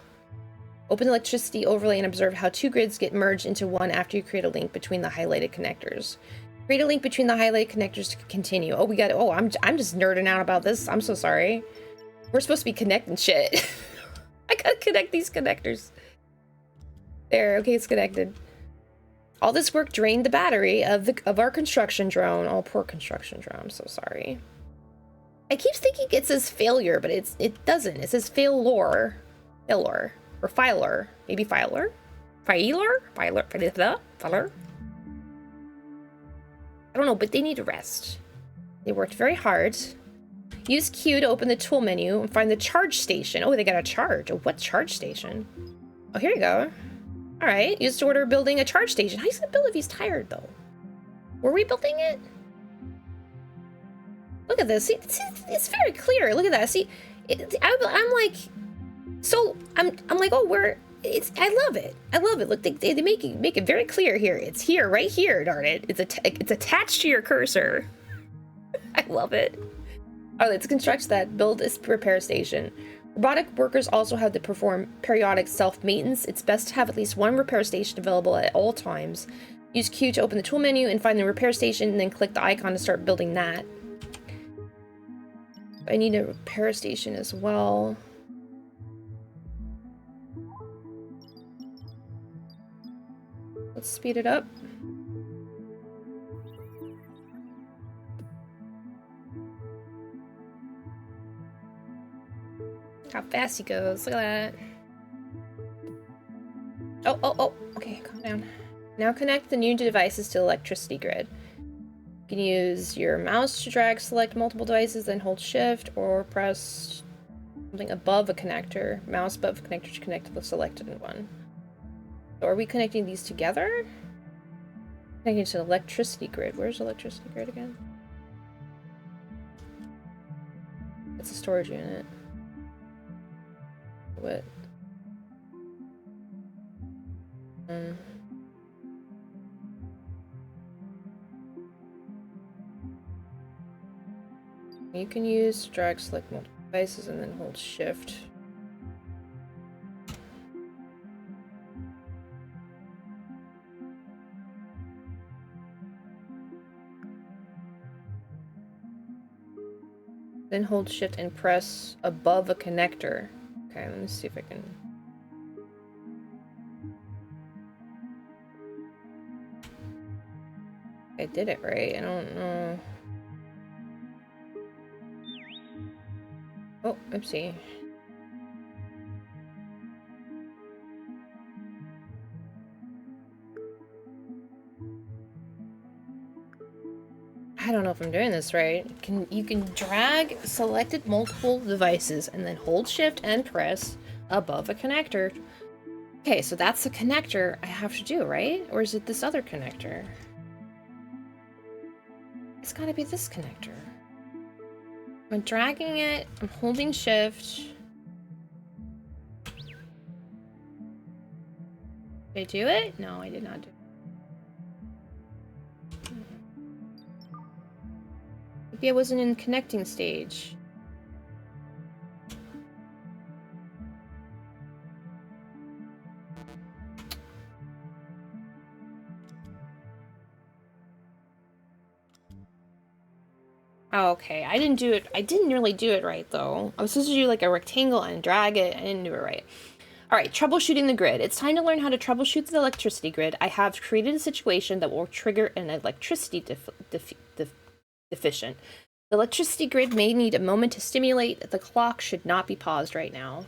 [SPEAKER 1] Open the electricity overlay and observe how two grids get merged into one after you create a link between the highlighted connectors. Create a link between the highlighted connectors to continue. Oh, I'm just nerding out about this. I'm so sorry. We're supposed to be connecting shit. I gotta connect these connectors. There, okay, it's connected. All this work drained the battery of our construction drone. Oh, poor construction drone. I'm so sorry. I keep thinking it says failure, but it doesn't. It says failure. Or filer. Maybe filer? Filer? I don't know, but they need to rest. They worked very hard. Use Q to open the tool menu and find the charge station. Oh, they got a charge. Oh, what charge station? Oh, here you go. All right, use to order building a charge station. How are you gonna build if he's tired, though? Were we building it? Look at this. See, it's very clear. Look at that. See, I'm like, oh, I love it. I love it. Look, they make it very clear here. It's here, right here. Darn it. It's attached to your cursor. I love it. Oh, let's construct that. Build a repair station. Robotic workers also have to perform periodic self-maintenance. It's best to have at least one repair station available at all times. Use Q to open the tool menu and find the repair station, and then click the icon to start building that. I need a repair station as well. Let's speed it up. How fast he goes. Look at that. Oh. Okay, calm down. Now connect the new devices to the electricity grid. You can use your mouse to drag select multiple devices, then hold shift or press something above a connector. Mouse above a connector to connect to the selected one. So are we connecting these together? Connecting to the electricity grid. Where's the electricity grid again? It's a storage unit. What? You can use drag select multiple devices and then hold shift. Then hold shift and press above a connector. Okay, let me see if I can. I did it right. I don't know. Oh, oopsie. I don't know if I'm doing this right. You can drag selected multiple devices and then hold shift and press above a connector. Okay, so that's the connector I have to do, right? Or is it this other connector? It's gotta be this connector. I'm dragging it, I'm holding shift. Did I do it? No, I did not do it. Maybe I wasn't in connecting stage. Oh, okay, I didn't do it. I didn't really do it right, though. I was supposed to do like a rectangle and drag it. I didn't do it right. All right, troubleshooting the grid. It's time to learn how to troubleshoot the electricity grid. I have created a situation that will trigger an electricity deficient. The electricity grid may need a moment to stimulate. The clock should not be paused right now.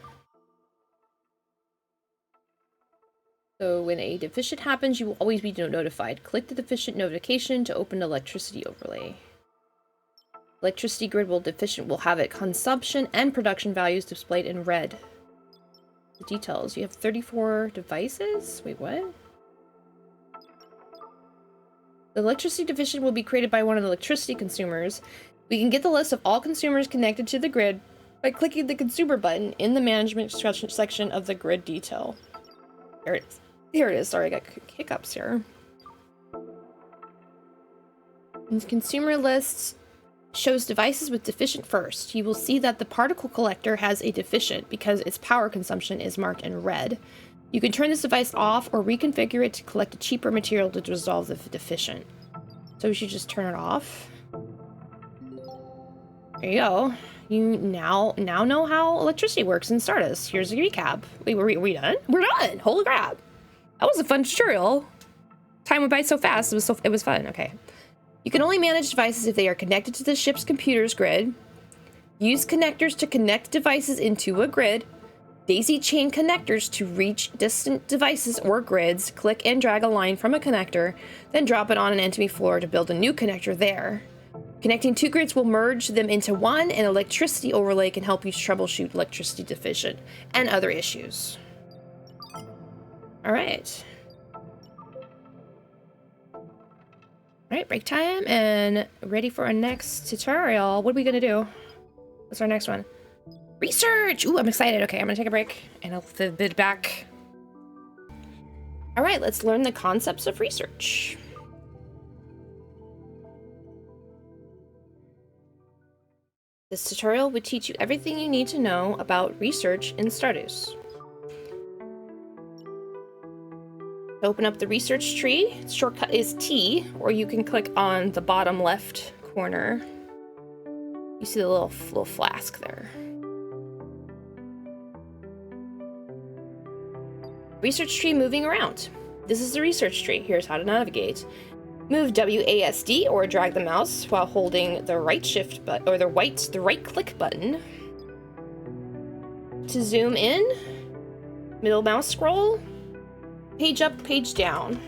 [SPEAKER 1] So when a deficient happens, you will always be notified. Click the deficient notification to open the electricity overlay. Electricity grid will have its consumption and production values displayed in red. The details. You have 34 devices? Wait, what? The electricity deficient will be created by one of the electricity consumers. We can get the list of all consumers connected to the grid by clicking the consumer button in the management section of the grid detail. There it is. Here it is. Sorry, I got hiccups here. The consumer list shows devices with deficient first. You will see that the particle collector has a deficient because its power consumption is marked in red. You can turn this device off or reconfigure it to collect a cheaper material to resolve the deficient. So we should just turn it off. There you go. You now know how electricity works in Stardeus. Here's a recap. Wait, are we done? We're done! Holy crap! That was a fun tutorial. Time went by so fast. It was fun. Okay. You can only manage devices if they are connected to the ship's computer's grid. Use connectors to connect devices into a grid. Daisy chain connectors to reach distant devices or grids. Click and drag a line from a connector, then drop it on an enemy floor to build a new connector there. Connecting two grids will merge them into one, and electricity overlay can help you troubleshoot electricity deficient and other issues. All right. Alright, break time, and ready for our next tutorial. What are we gonna do? What's our next one? Research! Ooh, I'm excited. Okay, I'm gonna take a break, and I'll be back. Alright, let's learn the concepts of research. This tutorial would teach you everything you need to know about research in Stardeus. To open up the research tree, its shortcut is T, or you can click on the bottom left corner. You see the little flask there. Research tree moving around. This is the research tree. Here's how to navigate. Move WASD or drag the mouse while holding the right shift button or the right click button. To zoom in, middle mouse scroll. Page up, page down.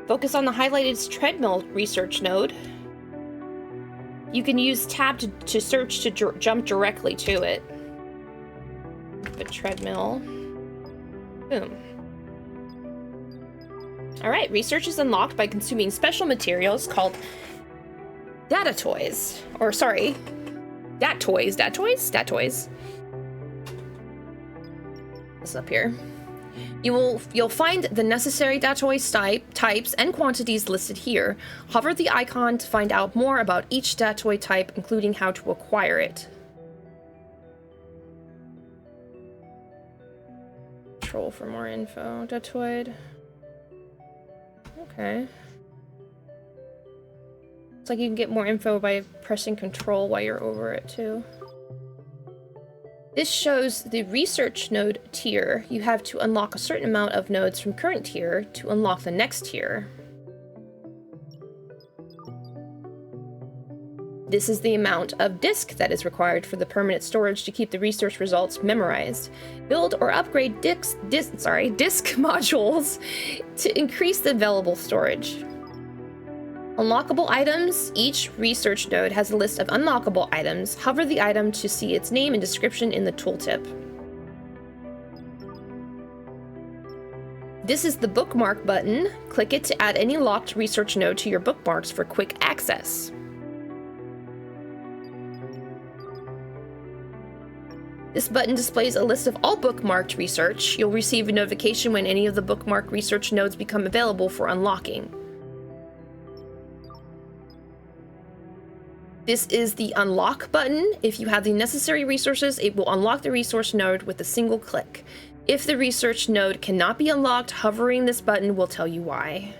[SPEAKER 1] Focus on the highlighted treadmill research node. You can use tab to search to jump directly to it. The treadmill. Boom. Alright, research is unlocked by consuming special materials called data toys. Or sorry, dat toys. This up here. You'll find the necessary data toys types and quantities listed here. Hover the icon to find out more about each data toy type, including how to acquire it. Control for more info. Data toy. Okay. It's like you can get more info by pressing control while you're over it too. This shows the research node tier. You have to unlock a certain amount of nodes from current tier to unlock the next tier. This is the amount of disk that is required for the permanent storage to keep the research results memorized. Build or upgrade disk modules to increase the available storage. Unlockable items. Each research node has a list of unlockable items. Hover the item to see its name and description in the tooltip. This is the bookmark button. Click it to add any locked research node to your bookmarks for quick access. This button displays a list of all bookmarked research. You'll receive a notification when any of the bookmarked research nodes become available for unlocking. This is the unlock button. If you have the necessary resources, it will unlock the resource node with a single click. If the research node cannot be unlocked, hovering this button will tell you why.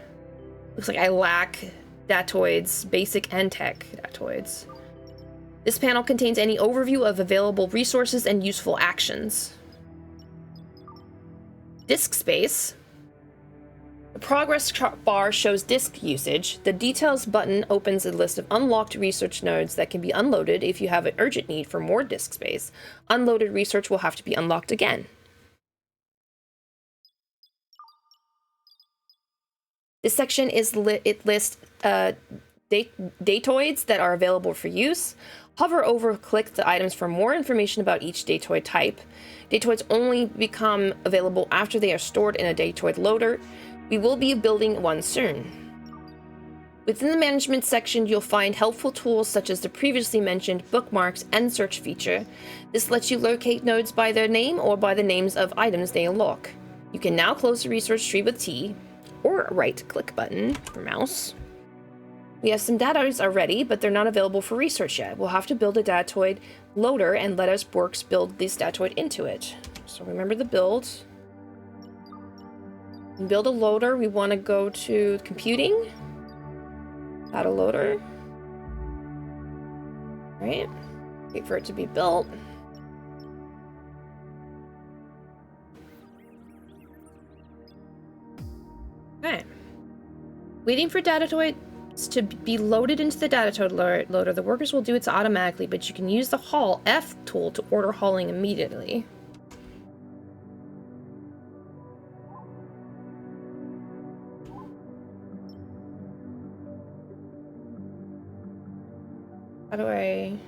[SPEAKER 1] Looks like I lack datoids, basic and tech datoids. This panel contains any overview of available resources and useful actions. Disk space. The progress bar shows disk usage. The details button opens a list of unlocked research nodes that can be unloaded if you have an urgent need for more disk space. Unloaded research will have to be unlocked again. This section lists datoids that are available for use. Hover over, click the items for more information about each datoid type. Datoids only become available after they are stored in a datoid loader. We will be building one soon. Within the management section, you'll find helpful tools such as the previously mentioned bookmarks and search feature. This lets you locate nodes by their name or by the names of items they unlock. You can now close the research tree with T or right-click button for mouse. We have some datoids already, but they're not available for research yet. We'll have to build a datoid loader and let us works build this datoid into it. So remember the build. Build a loader, we want to go to computing. Add a loader. Right. Wait for it to be built. Okay. Waiting for datoid to be loaded into the datoid loader. The workers will do it automatically, but you can use the haul F tool to order hauling immediately. How do I...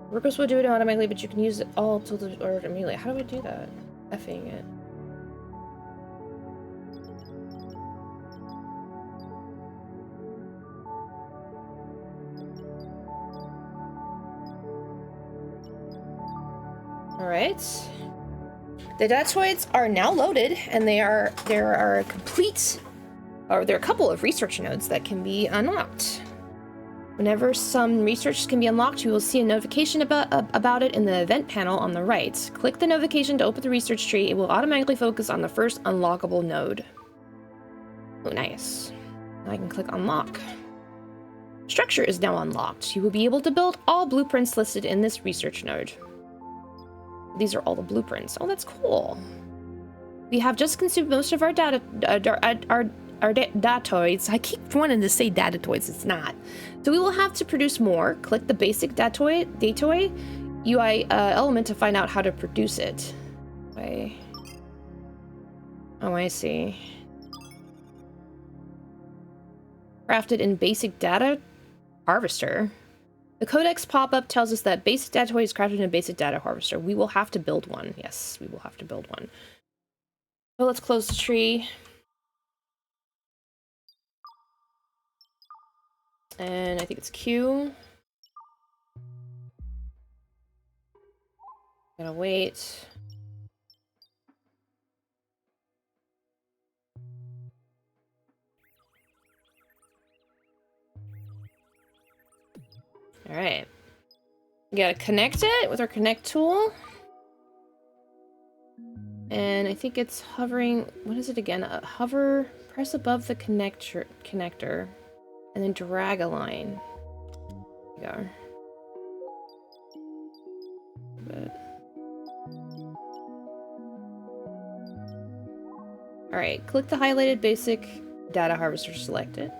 [SPEAKER 1] Workers will do it automatically, but you can use it all to order immediately. How do I do that? Effing it. Alright. The datoids are now loaded, and there are a couple of research nodes that can be unlocked. Whenever some research can be unlocked, you will see a notification about it in the event panel on the right. Click the notification to open the research tree. It will automatically focus on the first unlockable node. Oh, nice. Now I can click unlock. Structure is now unlocked. You will be able to build all blueprints listed in this research node. These are all the blueprints. Oh, that's cool. We have just consumed most of our datoids. I keep wanting to say datatoids, it's not. So we will have to produce more. Click the basic datoid UI element to find out how to produce it. Okay. Oh, I see. Crafted in basic data harvester. The codex pop-up tells us that basic datoid is crafted in a basic data harvester. We will have to build one. Yes, we will have to build one. So let's close the tree. And I think it's Q. Gotta wait. All right. We gotta connect it with our connect tool. And I think it's hovering. What is it again? Hover, press above the connector, and then drag a line. There we go. Alright, click the highlighted basic data harvester selected.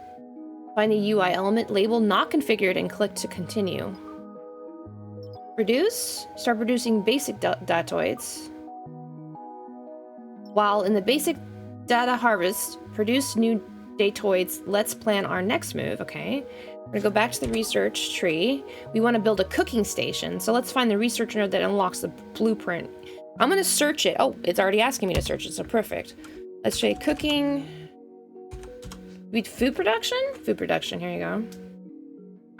[SPEAKER 1] Find a UI element label not configured and click to continue. Produce. Start producing basic datoids. While in the basic data harvest, produce new datoids. Let's plan our next move, okay? We're gonna go back to the research tree. We want to build a cooking station, so let's find the research node that unlocks the blueprint. I'm gonna search it. Oh, it's already asking me to search it, so perfect. Let's try cooking. Food production? Food production, here you go.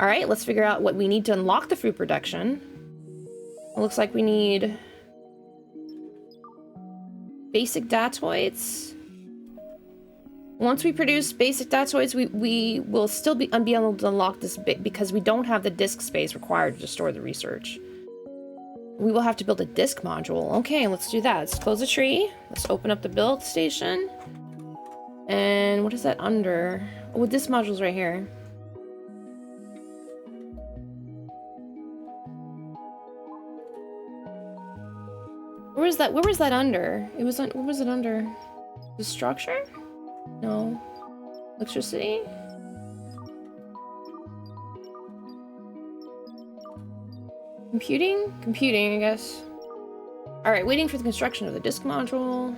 [SPEAKER 1] Alright, let's figure out what we need to unlock the food production. It looks like we need basic datoids. Once we produce basic datoids, we will still be able to unlock this bit because we don't have the disk space required to store the research. We will have to build a disk module. Okay, let's do that. Let's close the tree. Let's open up the build station. And what is that under? Oh, this module's right here. Where was that? Where was that under? It was on. Where was it under? The structure? No. Electricity? Computing? Computing, I guess. Alright, waiting for the construction of the disk module.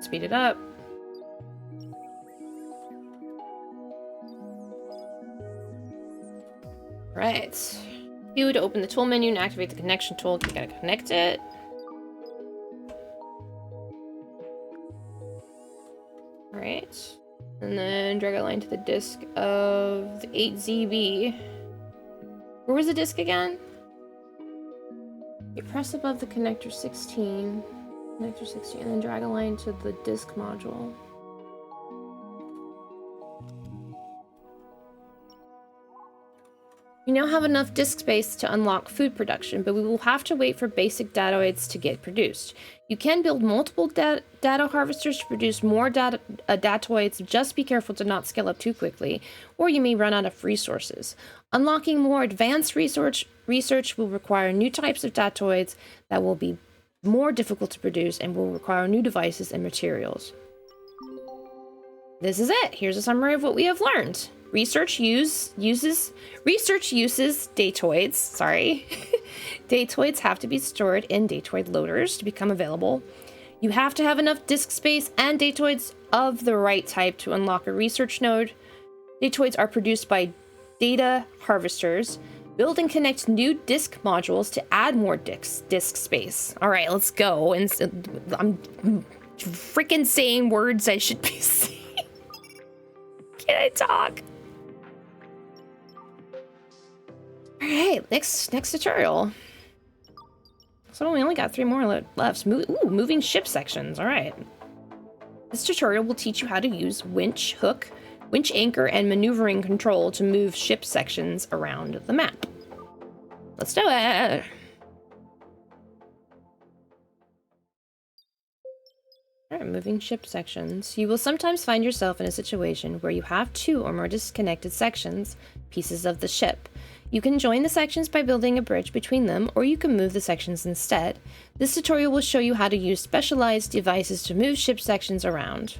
[SPEAKER 1] Speed it up. Right. Q to open the tool menu and activate the connection tool. You gotta connect it. Alright. And then drag a line to the disk of the 8ZB. Where was the disk again? You press above the connector 16. Connector 16, and then drag a line to the disk module. We now have enough disk space to unlock food production, but we will have to wait for basic datoids to get produced. You can build multiple data harvesters to produce more datoids. Just be careful to not scale up too quickly, or you may run out of resources. Unlocking more advanced research will require new types of datoids that will be more difficult to produce and will require new devices and materials. This is it. Here's a summary of what we have learned. Research uses datoids. Sorry. Datoids have to be stored in datoid loaders to become available. You have to have enough disk space and datoids of the right type to unlock a research node. Datoids are produced by data harvesters. Build and connect new disk modules to add more disk space. All right, let's go. And I'm freaking saying words I should be saying. Can I talk? All right, next tutorial. So we only got 3 more left. Moving ship sections. All right. This tutorial will teach you how to use winch, hook, winch anchor, and maneuvering control to move ship sections around the map. Let's do it. All right, moving ship sections. You will sometimes find yourself in a situation where you have 2 or more disconnected sections, pieces of the ship. You can join the sections by building a bridge between them, or you can move the sections instead. This tutorial will show you how to use specialized devices to move ship sections around.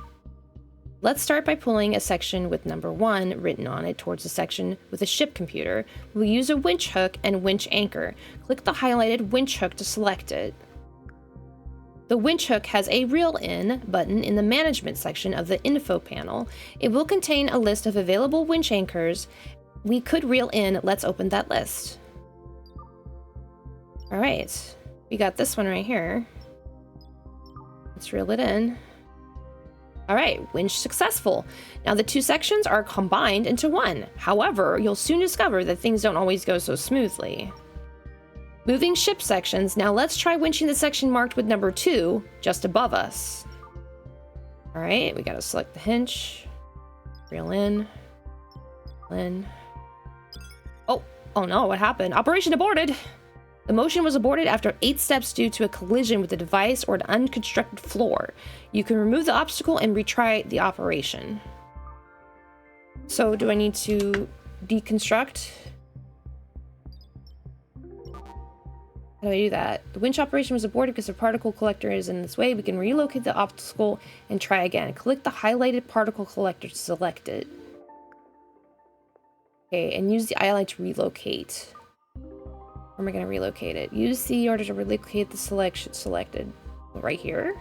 [SPEAKER 1] Let's start by pulling a section with number 1 written on it towards a section with a ship computer. We'll use a winch hook and winch anchor. Click the highlighted winch hook to select it. The winch hook has a Reel In button in the management section of the info panel. It will contain a list of available winch anchors. We could reel in. Let's open that list. All right, we got this one right here. Let's reel it in. All right, winch successful. Now the 2 sections are combined into one. However, you'll soon discover that things don't always go so smoothly. Moving ship sections. Now let's try winching the section marked with number 2 just above us. All right, we gotta select the hinge, reel in. Oh no, what happened? Operation aborted! The motion was aborted after 8 steps due to a collision with the device or an unconstructed floor. You can remove the obstacle and retry the operation. So do I need to deconstruct? I How do I do that? The winch operation was aborted because the particle collector is in this way. We can relocate the obstacle and try again. Click the highlighted particle collector to select it. Okay, and use the eye to relocate. Where am I going to relocate it? Use the order to relocate the selection selected. Right here?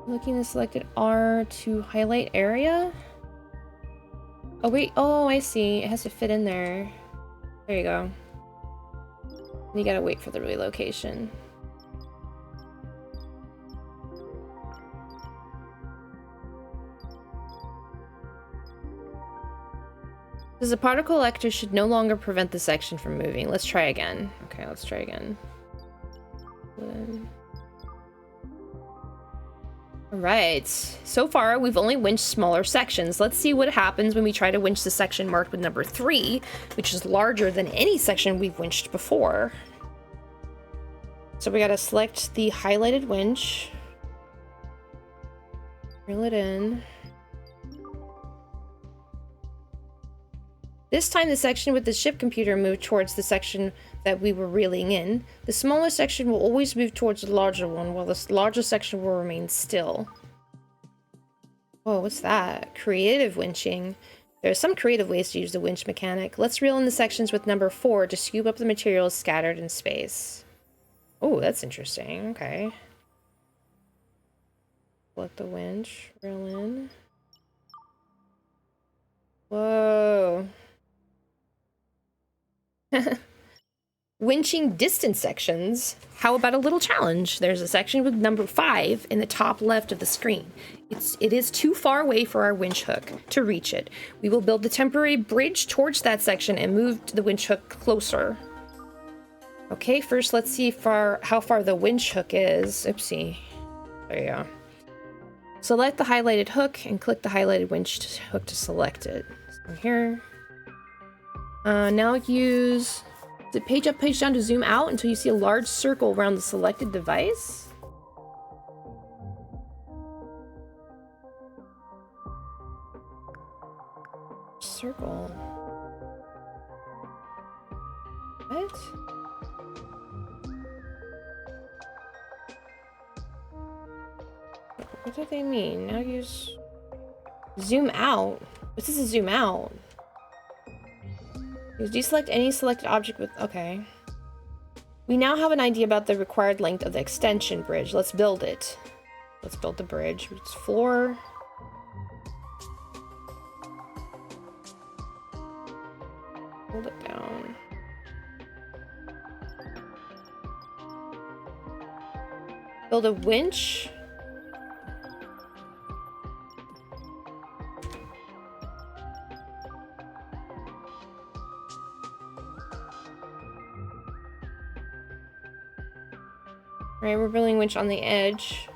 [SPEAKER 1] Looking at the selected R to highlight area? Oh, wait. Oh, I see. It has to fit in there. There you go. You gotta wait for the relocation. Because the particle collector should no longer prevent the section from moving. Let's try again. Okay, let's try again. Alright, so far we've only winched smaller sections. Let's see what happens when we try to winch the section marked with number 3, which is larger than any section we've winched before. So we gotta select the highlighted winch. Reel it in. This time the section with the ship computer moved towards the section that we were reeling in. The smaller section will always move towards the larger one, while the larger section will remain still. Whoa, what's that? Creative winching. There are some creative ways to use the winch mechanic. Let's reel in the sections with number 4 to scoop up the materials scattered in space. Oh, that's interesting. Okay. Select the winch. Reel in. Whoa. Winching distant sections. How about a little challenge? There's a section with number 5 in the top left of the screen. It is too far away for our winch hook to reach it. We will build a temporary bridge towards that section and move the winch hook closer. Okay, first let's see how far the winch hook is. Oopsie. There you go. Select the highlighted hook and click the highlighted winch hook to select it. So here. Now use the page up, page down to zoom out until you see a large circle around the selected device. Circle. What? What do they mean? Now use zoom out. This is a zoom out. Deselect any selected object with... Okay. We now have an idea about the required length of the extension bridge. Let's build it. Let's build the bridge. It's floor. Hold it down. Build a winch. Alright, we're building a winch on the edge.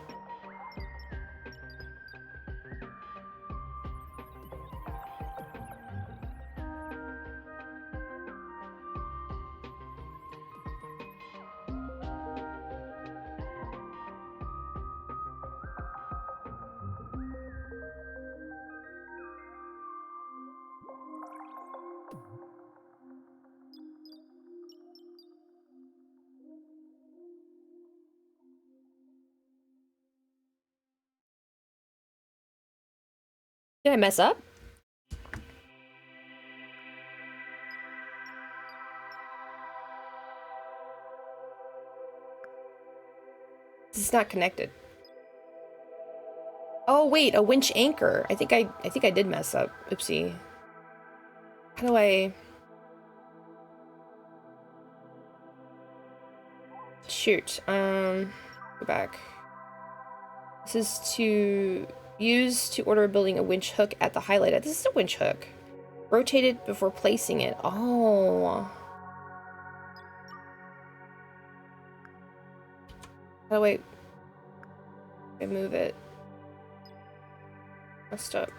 [SPEAKER 1] Did I mess up? This is not connected. Oh wait, a winch anchor. I think I did mess up. Oopsie. How do I... Shoot. Go back. This is to use to order building a winch hook at the highlighted. This is a winch hook. Rotate it before placing it. Oh. How do I move it? Messed up.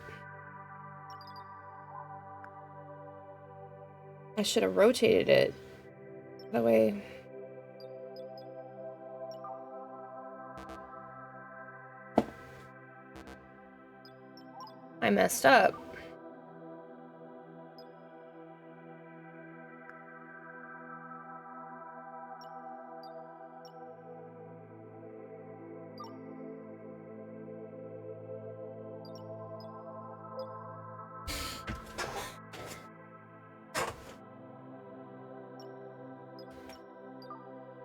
[SPEAKER 1] I should have rotated it. That way. I messed up.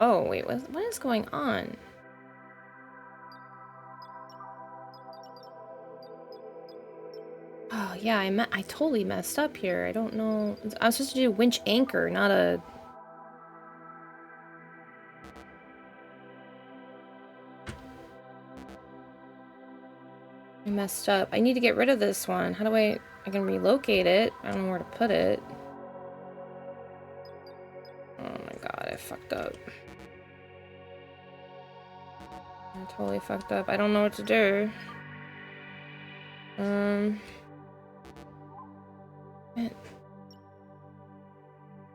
[SPEAKER 1] Oh, wait, what is going on? Oh, yeah, I totally messed up here. I don't know. I was supposed to do winch anchor, not a... I messed up. I need to get rid of this one. How do I can relocate it. I don't know where to put it. Oh my god, I fucked up. I totally fucked up. I don't know what to do.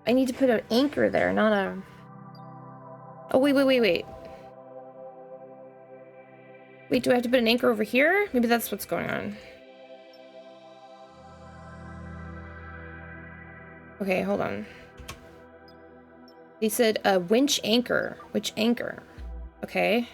[SPEAKER 1] I need to put an anchor there, not a... Oh, wait. Wait, do I have to put an anchor over here? Maybe that's what's going on. Okay, hold on. They said a winch anchor. Which anchor? Okay.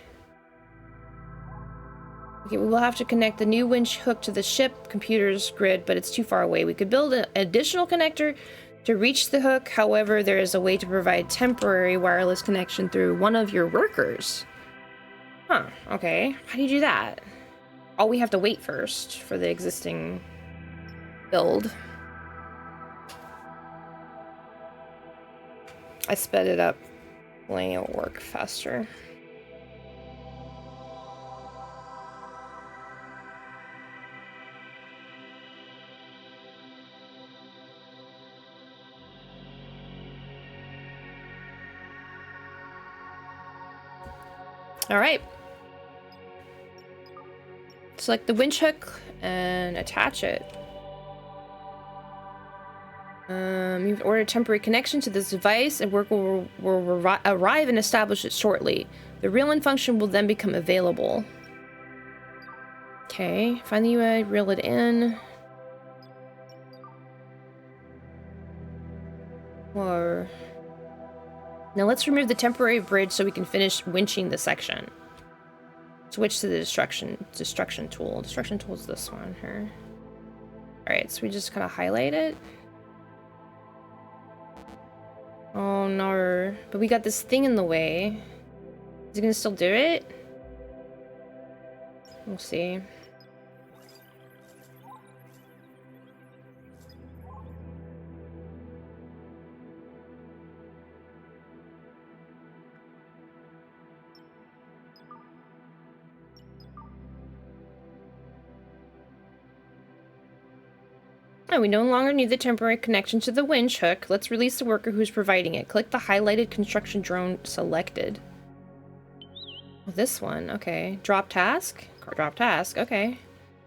[SPEAKER 1] Okay, we will have to connect the new winch hook to the ship computer's grid, but it's too far away. We could build an additional connector to reach the hook. However, there is a way to provide temporary wireless connection through one of your workers. Huh, okay. How do you do that? Oh, we have to wait first for the existing build. I sped it up. Letting it work faster. All right. Select the winch hook and attach it. You've ordered a temporary connection to this device, and work will arrive and establish it shortly. The reel-in function will then become available. Okay, find the UI, reel it in. Or... Now let's remove the temporary bridge so we can finish winching the section. Switch to the destruction tool. Destruction tool is this one here. Alright, so we just kind of highlight it. Oh no, but we got this thing in the way. Is it gonna still do it? We'll see. Oh, we no longer need the temporary connection to the winch hook. Let's release the worker who's providing it. Click the highlighted construction drone selected. Oh, this one, okay. Drop task? Drop task, okay.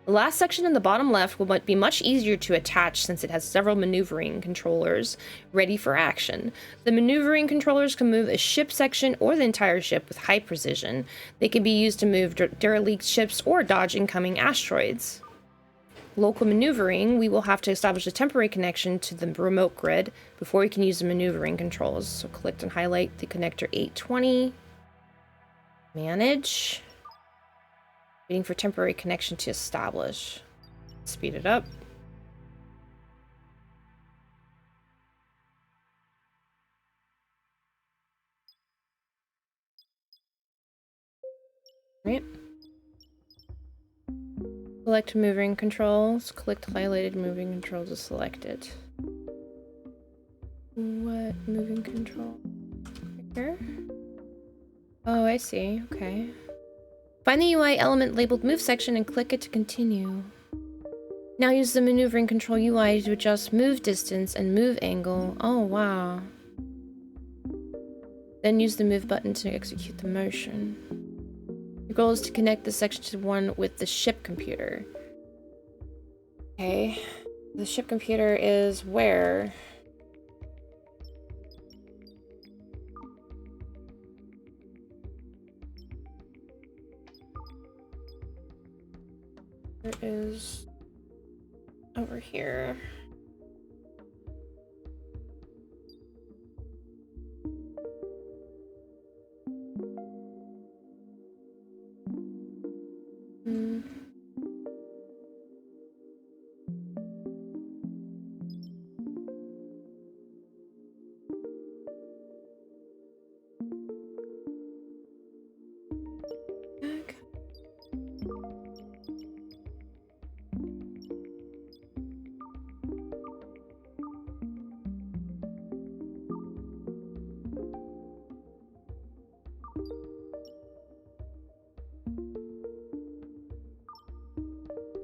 [SPEAKER 1] The last section in the bottom left will be much easier to attach since it has several maneuvering controllers ready for action. The maneuvering controllers can move a ship section or the entire ship with high precision. They can be used to move derelict ships or dodge incoming asteroids. Local maneuvering, we will have to establish a temporary connection to the remote grid before we can use the maneuvering controls. So click and highlight the connector 820. Manage. Waiting for temporary connection to establish. Speed it up. Right. Select moving controls. Click highlighted moving controls to select it. What moving control? Here? Oh, I see. Okay. Find the UI element labeled move section and click it to continue. Now use the maneuvering control UI to adjust move distance and move angle. Oh, wow. Then use the move button to execute the motion. Your goal is to connect the section to one with the ship computer. Okay. The ship computer is where? It is over here.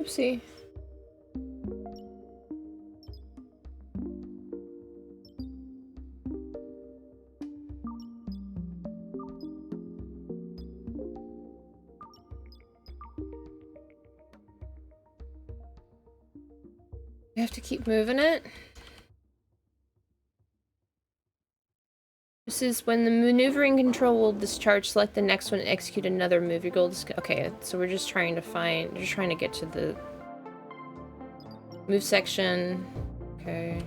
[SPEAKER 1] Oopsie. We have to keep moving it. This is when the maneuvering control will discharge. Select the next one and execute another move. Your goal is okay. So we're just trying to get to the move section. Okay.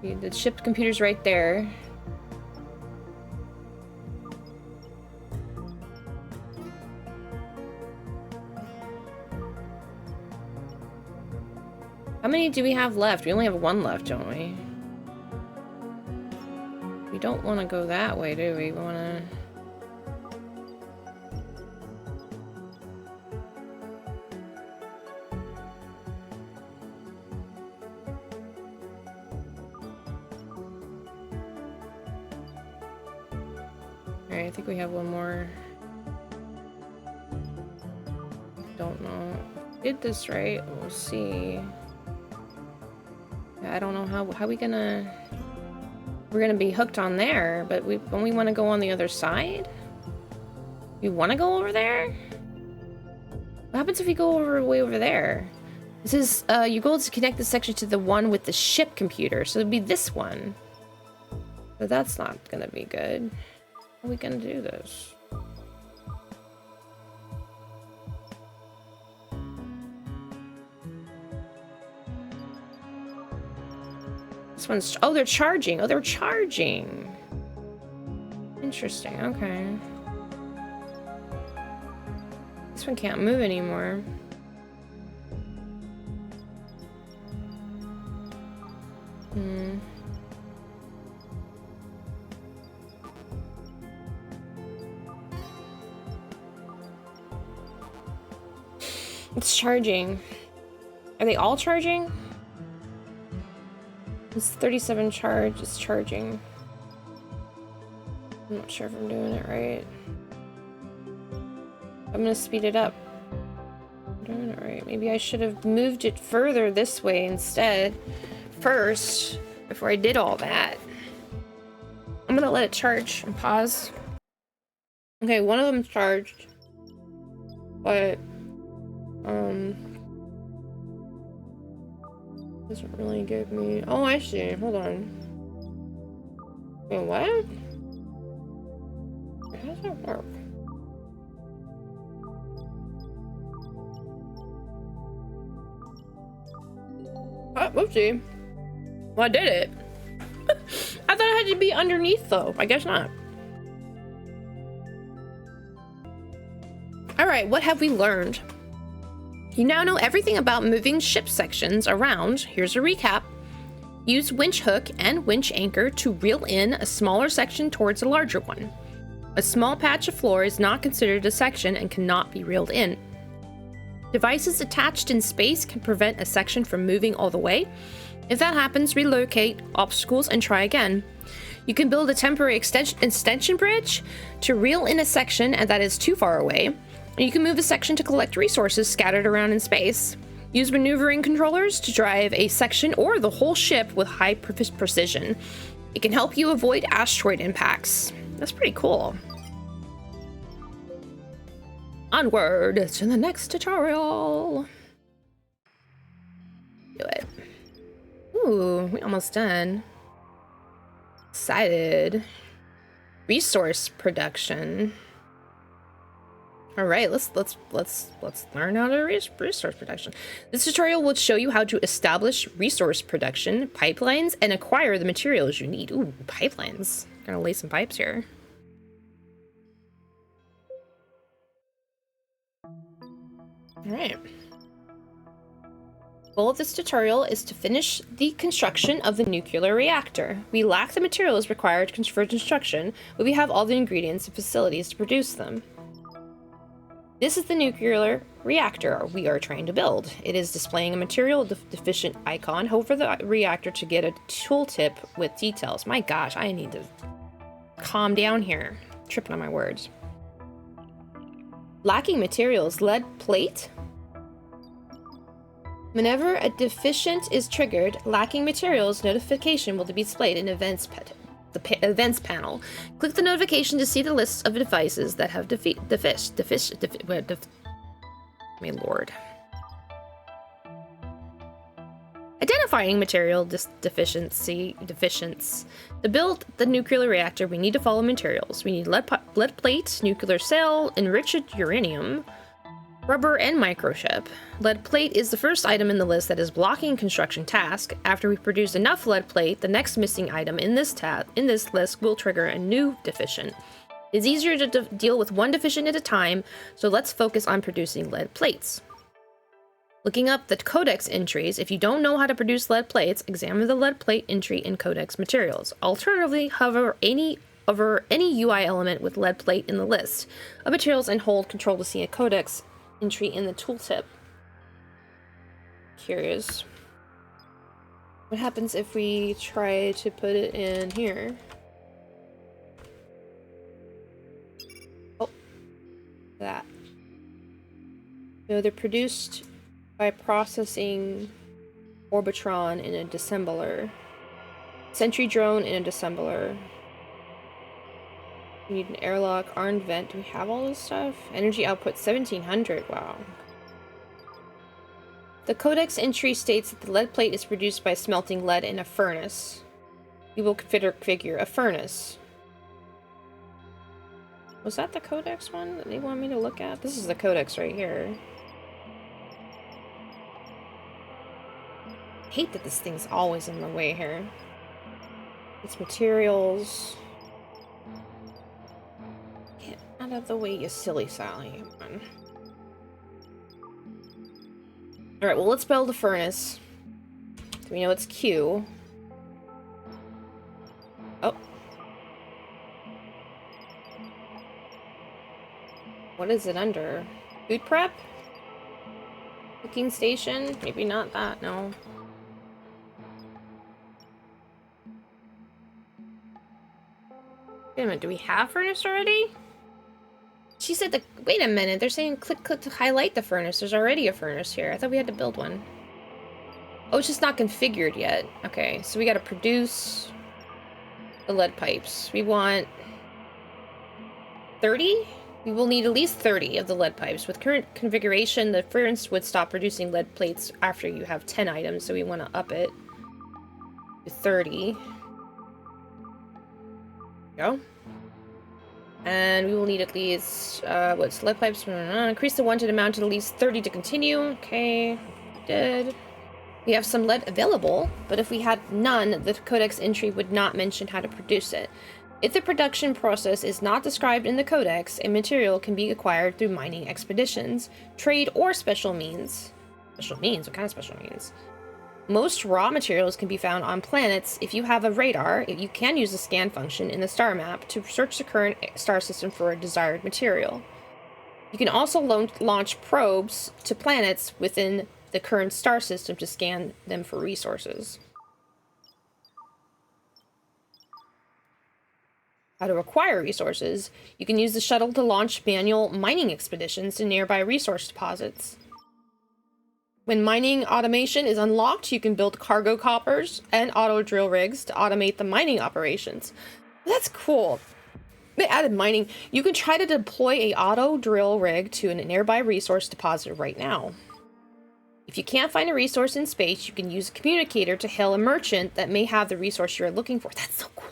[SPEAKER 1] The ship computer's right there. How many do we have left? We only have one left, don't we? We don't want to go that way, do we? We want to... Alright, I think we have one more. Don't know. Did this right? We'll see. I don't know how we gonna... We're gonna be hooked on there, but don't we want to go on the other side? We want to go over there? What happens if we go way over there? This is, your goal is to connect this section to the one with the ship computer, so it'd be this one. But that's not gonna be good. How are we gonna do this? This one's... Oh, they're charging. Oh, they're charging. Interesting. Okay. This one can't move anymore. It's charging. Are they all charging? It's 37 charge. It's charging. I'm not sure if I'm doing it right. I'm gonna speed it up. I'm doing it right. Maybe I should have moved it further this way instead. First, before I did all that. I'm gonna let it charge and pause. Okay, one of them's charged. But, doesn't really give me... Oh, I see. Hold on. Wait, what? How does that work? Oh, whoopsie. Well, I did it. I thought it had to be underneath, though. I guess not. Alright, what have we learned? You now know everything about moving ship sections around. Here's a recap. Use winch hook and winch anchor to reel in a smaller section towards a larger one. A small patch of floor is not considered a section and cannot be reeled in. Devices attached in space can prevent a section from moving all the way. If that happens, relocate obstacles and try again. You can build a temporary extension bridge to reel in a section and that is too far away. You can move a section to collect resources scattered around in space. Use maneuvering controllers to drive a section or the whole ship with high precision. It can help you avoid asteroid impacts. That's pretty cool. Onward to the next tutorial. Do it. Ooh, we're almost done. Excited. Resource production. All right, let's learn how to resource production. This tutorial will show you how to establish resource production, pipelines, and acquire the materials you need. Ooh, pipelines. Gonna lay some pipes here. All right. The goal of this tutorial is to finish the construction of the nuclear reactor. We lack the materials required for construction, but we have all the ingredients and facilities to produce them. This is the nuclear reactor we are trying to build. It is displaying a material deficient icon. Hover the reactor to get a tooltip with details. My gosh, I need to calm down here. tripping on my words. Lacking materials, lead plate. Whenever a deficient is triggered, lacking materials let me lord. Identifying material deficiency. To build the nuclear reactor, we need to follow materials. We need lead plate, nuclear cell, enriched uranium, rubber, and microchip. Lead plate is the first item in the list that is blocking construction task. After we produce enough lead plate, the next missing item in this list will trigger a new deficient. It's easier to deal with one deficient at a time, so let's focus on producing lead plates. Looking up the codex entries, if you don't know how to produce lead plates, examine the lead plate entry in codex materials. Alternatively, hover any UI element with lead plate in the list of materials and hold Control to see a codex entry in the tooltip. Curious. What happens if we try to put it in here? Oh. That. No, they're produced by processing Orbitron in a dissembler. Sentry drone in a dissembler. We need an airlock, armed vent. Do we have all this stuff? Energy output 1700. Wow. The codex entry states that the lead plate is produced by smelting lead in a furnace. We will configure a furnace. Was that the codex one that they want me to look at? This is the codex right here. I hate that this thing's always in the way here. It's materials. Get out of the way, you silly Sally. Come on. Alright, well, let's build a furnace. Do we know it's Q? Oh. What is it under? Food prep? Cooking station? Maybe not that, no. Wait a minute, do we have furnace already? She said that, wait a minute, they're saying click to highlight the furnace. There's already a furnace here. I thought we had to build one. Oh, it's just not configured yet. Okay, so we gotta produce the lead pipes. We want 30? We will need at least 30 of the lead pipes. With current configuration, the furnace would stop producing lead plates after you have 10 items, so we want to up it to 30. Go. And we will need at least, lead pipes? Increase the wanted amount to at least 30 to continue. Okay, did. We have some lead available, but if we had none, the codex entry would not mention how to produce it. If the production process is not described in the codex, a material can be acquired through mining expeditions, trade, or special means. Special means? What kind of special means? Most raw materials can be found on planets. If you have a radar, you can use the scan function in the star map to search the current star system for a desired material. You can also launch probes to planets within the current star system to scan them for resources. How to acquire resources. You can use the shuttle to launch manual mining expeditions to nearby resource deposits. When mining automation is unlocked, you can build cargo coppers and auto drill rigs to automate the mining operations. That's cool. They added mining. You can try to deploy a auto drill rig to a nearby resource deposit right now. If you can't find a resource in space, you can use a communicator to hail a merchant that may have the resource you're looking for. That's so cool.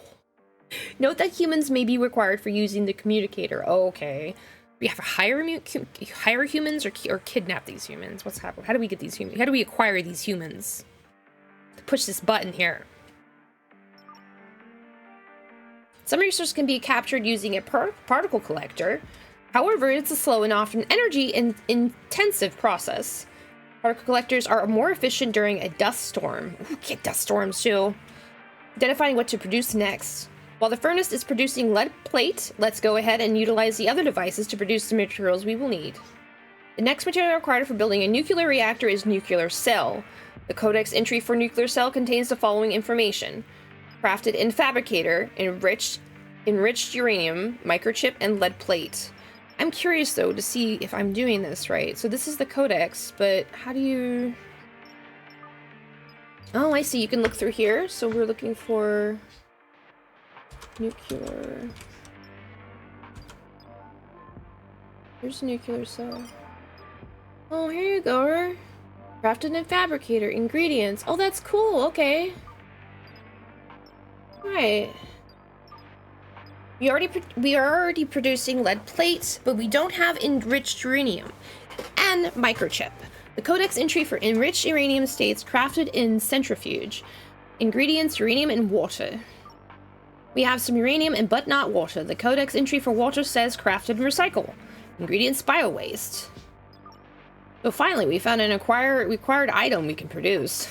[SPEAKER 1] Note that humans may be required for using the communicator. Okay. We have to hire humans or kidnap these humans? What's happening? How do we get these humans? How do we acquire these humans? Push this button here. Some resources can be captured using a particle collector. However, it's a slow and often energy-intensive process. Particle collectors are more efficient during a dust storm. Ooh, get dust storms too. Identifying what to produce next. While the furnace is producing lead plate, let's go ahead and utilize the other devices to produce the materials we will need. The next material required for building a nuclear reactor is nuclear cell. The codex entry for nuclear cell contains the following information. Crafted in fabricator, enriched enriched uranium, microchip, and lead plate. I'm curious, though, to see if I'm doing this right. So this is the codex, but how do you... Oh, I see. You can look through here. So we're looking for... nuclear... Here's a nuclear cell. Oh, here you go. Crafted and fabricator. Ingredients. Oh, that's cool. Okay. Right. We are already producing lead plates, but we don't have enriched uranium and microchip. The codex entry for enriched uranium states crafted in centrifuge. Ingredients: uranium and water. We have some uranium and but not water. The codex entry for water says crafted and recycle. Ingredients: bio-waste. So finally, we found an required item we can produce.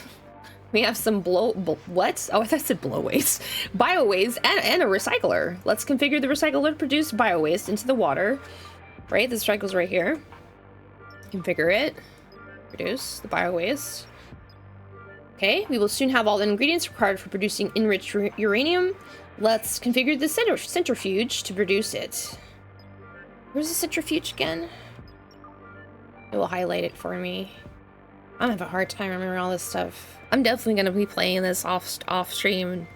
[SPEAKER 1] We have some what? Oh, I thought I said blow waste. Bio-waste and a recycler. Let's configure the recycler to produce bio-waste into the water. Right, this recycle's right here. Configure it. Produce the bio-waste. Okay, we will soon have all the ingredients required for producing enriched uranium. Let's configure the centrifuge to produce it. Where's the centrifuge again? It will highlight it for me. I'm gonna have a hard time remembering all this stuff. I'm definitely gonna be playing this off stream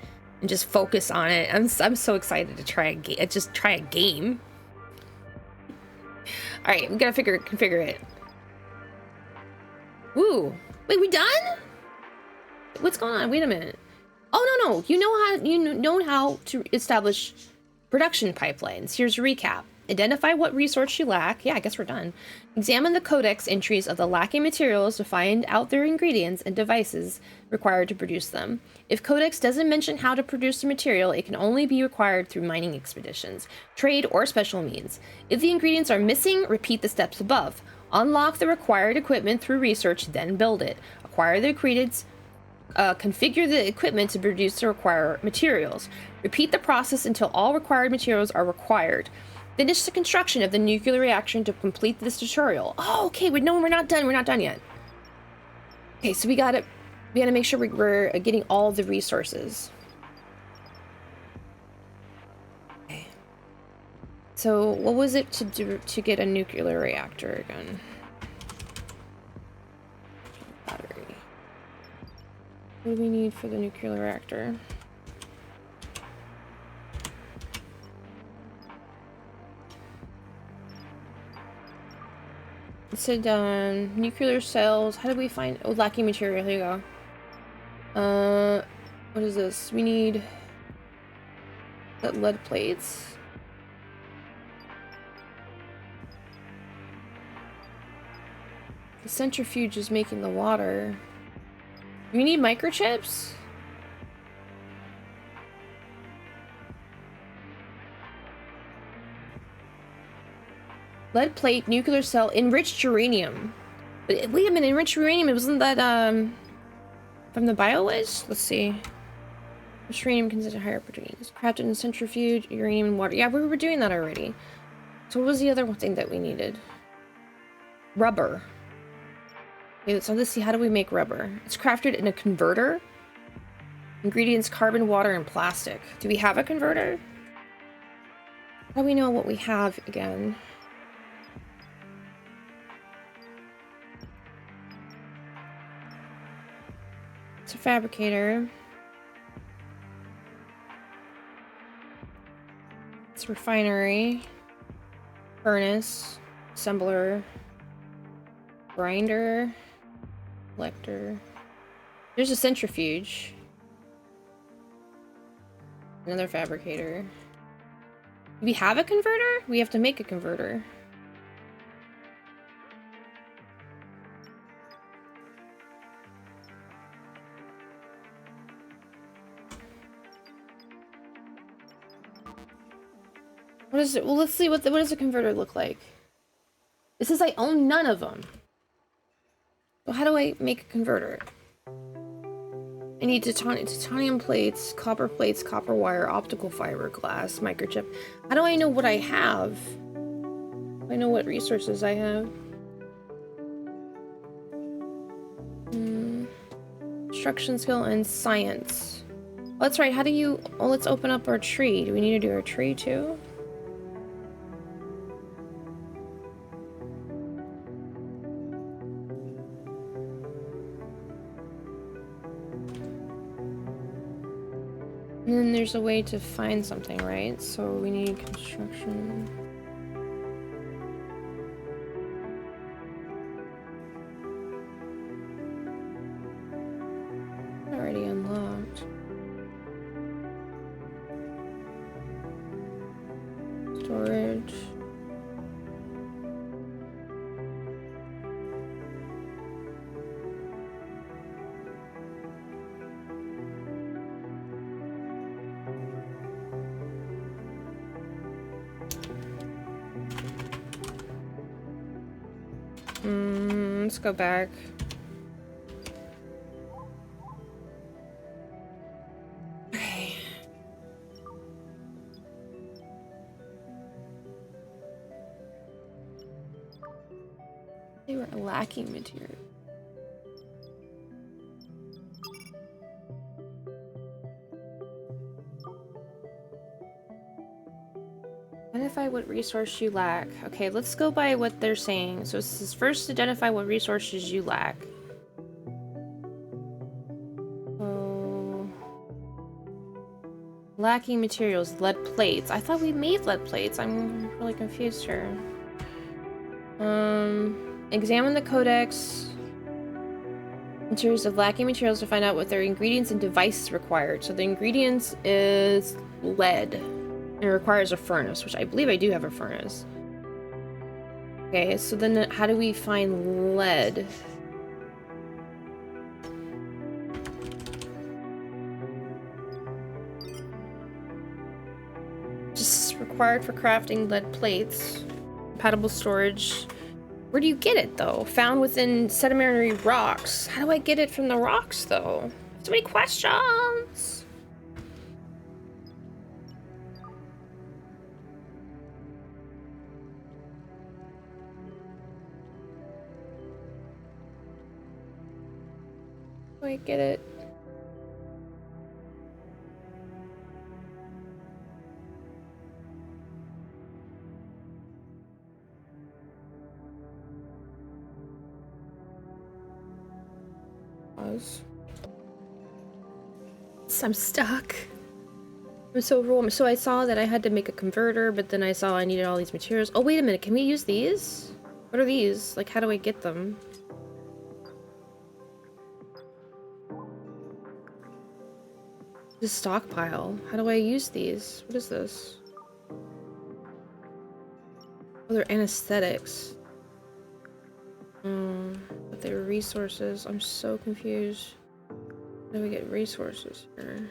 [SPEAKER 1] and just focus on it. I'm so excited to try a game. All right, we gotta configure it. Woo! Wait, we done? What's going on? Wait a minute. Oh no, you know how to establish production pipelines. Here's a recap. Identify what resource you lack. Yeah, I guess we're done. Examine the codex entries of the lacking materials to find out their ingredients and devices required to produce them. If codex doesn't mention how to produce the material, it can only be required through mining expeditions, trade, or special means. If the ingredients are missing, repeat the steps above. Unlock the required equipment through research, then build it. Acquire the ingredients, configure the equipment to produce the required materials. Repeat the process until all required materials are required. Finish the construction of the nuclear reactor to complete this tutorial. Oh, okay. We're not done. We're not done yet. Okay, so we gotta make sure we're getting all the resources. Okay. So what was it to do to get a nuclear reactor again? Battery. What do we need for the nuclear reactor? It said nuclear cells. How do we find... Oh, lacking material. Here you go. What is this? We need lead plates. The centrifuge is making the water. Do we need microchips? Lead plate, nuclear cell, enriched uranium. But wait a minute, enriched uranium, it wasn't that, from the bio-waste? Let's see. Enriched uranium considered higher proteins. Crafted in centrifuge, uranium and water. Yeah, we were doing that already. So what was the other thing that we needed? Rubber. Okay, so let's see, how do we make rubber? It's crafted in a converter. Ingredients, carbon, water, and plastic. Do we have a converter? How do we know what we have again? It's a fabricator. It's a refinery. Furnace. Assembler. Grinder. Collector. There's a centrifuge. Another fabricator. Do we have a converter? We have to make a converter. What is it? Well, let's see what does a converter look like. It says I own none of them. So how do I make a converter? I need titanium plates, copper wire, optical fiber, glass, microchip. How do I know what I have? I know what resources I have. Construction skill and science. that's right. How do you... Oh, let's open up our tree. Do we need to do our tree too? And then there's a way to find something, right? So we need construction. Already unlocked. Storage. Let's go back. Okay. They were lacking material. Identify what resource you lack. Okay, let's go by what they're saying. So this is first identify what resources you lack. Oh, lacking materials, lead plates. I thought we made lead plates. I'm really confused here. Examine the codex. Materials of lacking materials to find out what their ingredients and devices required. So the ingredients is lead. It requires a furnace, which I believe I do have a furnace. Okay, so then how do we find lead? Just required for crafting lead plates. Compatible storage. Where do you get it, though? Found within sedimentary rocks. How do I get it from the rocks, though? So many questions! I get it. Pause. I'm stuck. I'm so overwhelmed. So I saw that I had to make a converter, but then I saw I needed all these materials. Oh, wait a minute. Can we use these? What are these? Like, how do I get them? This stockpile. How do I use these? What is this? Oh, they're anesthetics. But they're resources. I'm so confused. How do we get resources here?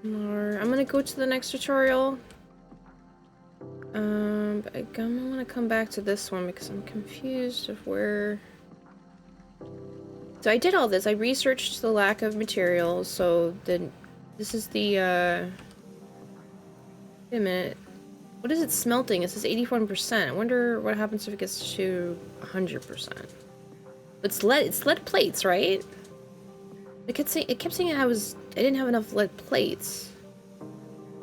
[SPEAKER 1] More. I'm gonna go to the next tutorial. But I'm gonna come back to this one because I'm confused of where... So I did all this. I researched the lack of materials, so then this is the, wait a minute. What is it smelting? It says 81%. I wonder what happens if it gets to 100%. It's lead plates, right? It kept saying I didn't have enough lead plates.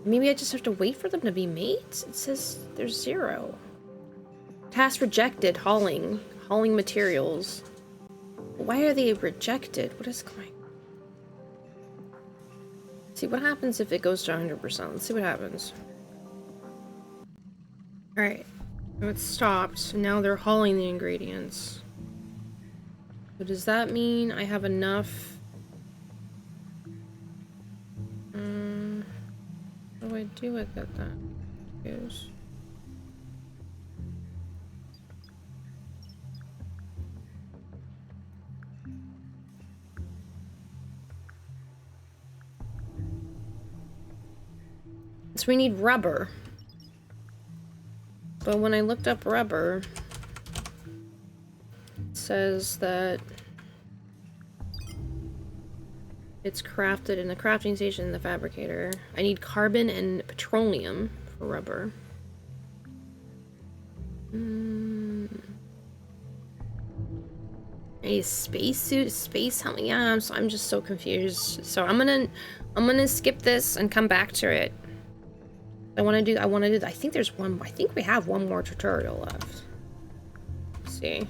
[SPEAKER 1] Maybe I just have to wait for them to be made? It says there's 0. Task rejected, hauling materials. Why are they rejected? What is going on? See what happens if it goes to 100%. Let's see what happens. Alright. Now it's stopped. So now they're hauling the ingredients. So does that mean I have enough? What do I do with it then? Yes. So we need rubber. But when I looked up rubber, it says that it's crafted in the crafting station in the fabricator. I need carbon and petroleum for rubber. A spacesuit, space helmet. Yeah, I'm just so confused. So I'm gonna skip this and come back to it. I want to do. I think there's one. I think we have one more tutorial left. Let's see.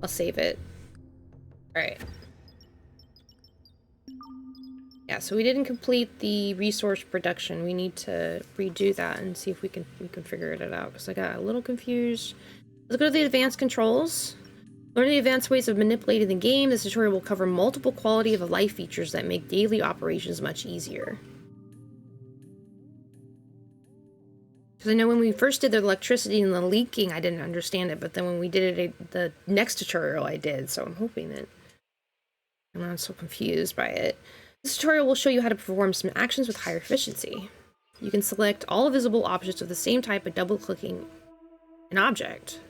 [SPEAKER 1] I'll save it. All right. Yeah, so we didn't complete the resource production. We need to redo that and see if we can figure it out, because I got a little confused. Let's go to the advanced controls. Learn the advanced ways of manipulating the game. This tutorial will cover multiple quality of life features that make daily operations much easier. Because I know when we first did the electricity and the leaking, I didn't understand it, but then when we did it, the next tutorial I did, so I'm hoping that I'm not so confused by it. This tutorial will show you how to perform some actions with higher efficiency. You can select all visible objects of the same type by double-clicking an object.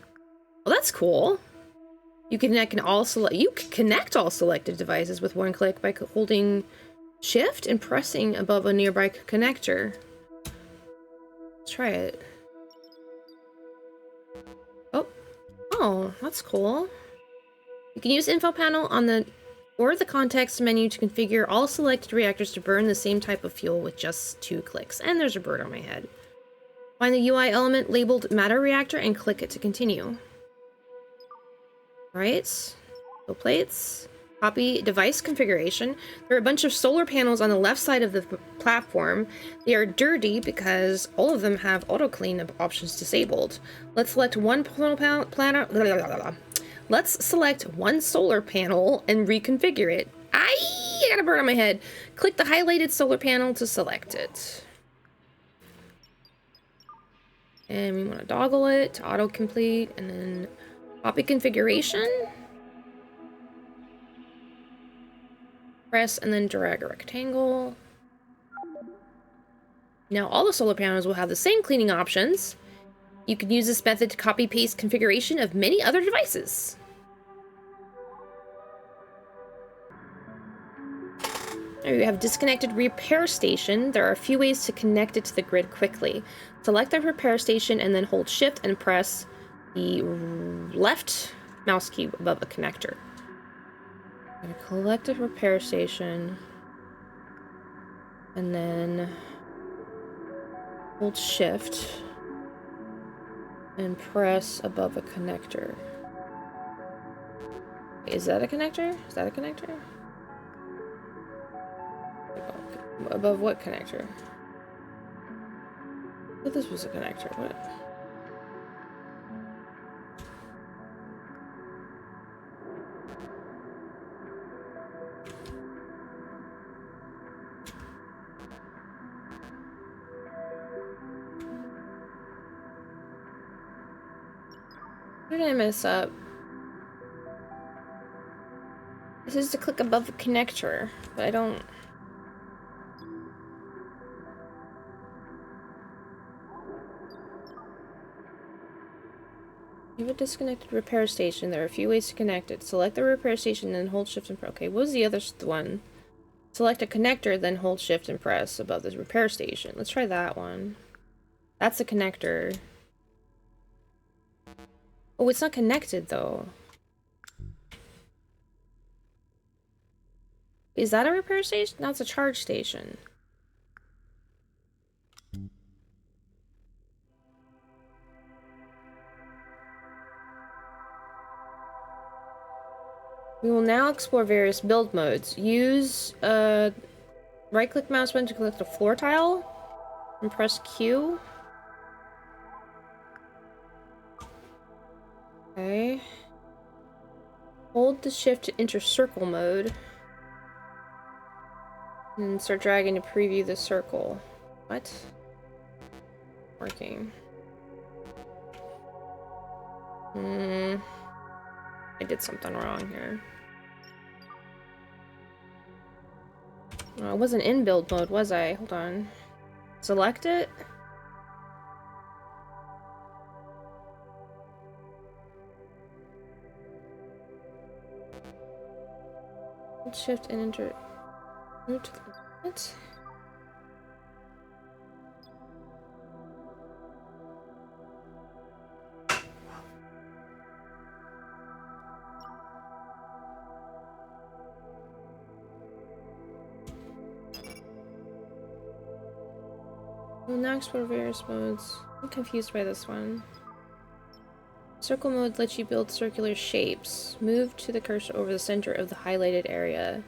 [SPEAKER 1] Well, that's cool. You can connect all selected devices with one click by holding Shift and pressing above a nearby connector. Let's try it. Oh, that's cool. You can use info panel on the or the context menu to configure all selected reactors to burn the same type of fuel with just 2 clicks. And there's a bird on my head. Find the UI element labeled matter reactor and click it to continue. Right. So plates. Copy device configuration. There are a bunch of solar panels on the left side of the platform. They are dirty because all of them have auto clean options disabled. Let's select one Let's select one solar panel and reconfigure it. I got a bird on my head. Click the highlighted solar panel to select it. And we want to toggle it to autocomplete, and then copy configuration. Press and then drag a rectangle. Now all the solar panels will have the same cleaning options. You can use this method to copy-paste configuration of many other devices. There you have disconnected repair station. There are a few ways to connect it to the grid quickly. Select the repair station and then hold Shift and press the left mouse key above a connector. I'm gonna collect a repair station and then hold Shift and press above a connector. Is that a connector? Is that a connector? Above what connector? I thought this was a connector. What? What did I mess up? This is to click above the connector, but I don't... You have a disconnected repair station. There are a few ways to connect it. Select the repair station, then hold Shift and press. Okay, what was the other one? Select a connector, then hold Shift and press above the repair station. Let's try that one. That's a connector. Oh, it's not connected, though. Is that a repair station? That's a charge station. We will now explore various build modes. Use right-click mouse button to click the floor tile and press Q. Okay. Hold the Shift to enter circle mode. And start dragging to preview the circle. What? Working. I did something wrong here. Oh, I wasn't in build mode, was I? Hold on. Select it. Hold Shift and enter. What? We'll now explore various modes. I'm confused by this one. Circle mode lets you build circular shapes. Move to the cursor over the center of the highlighted area.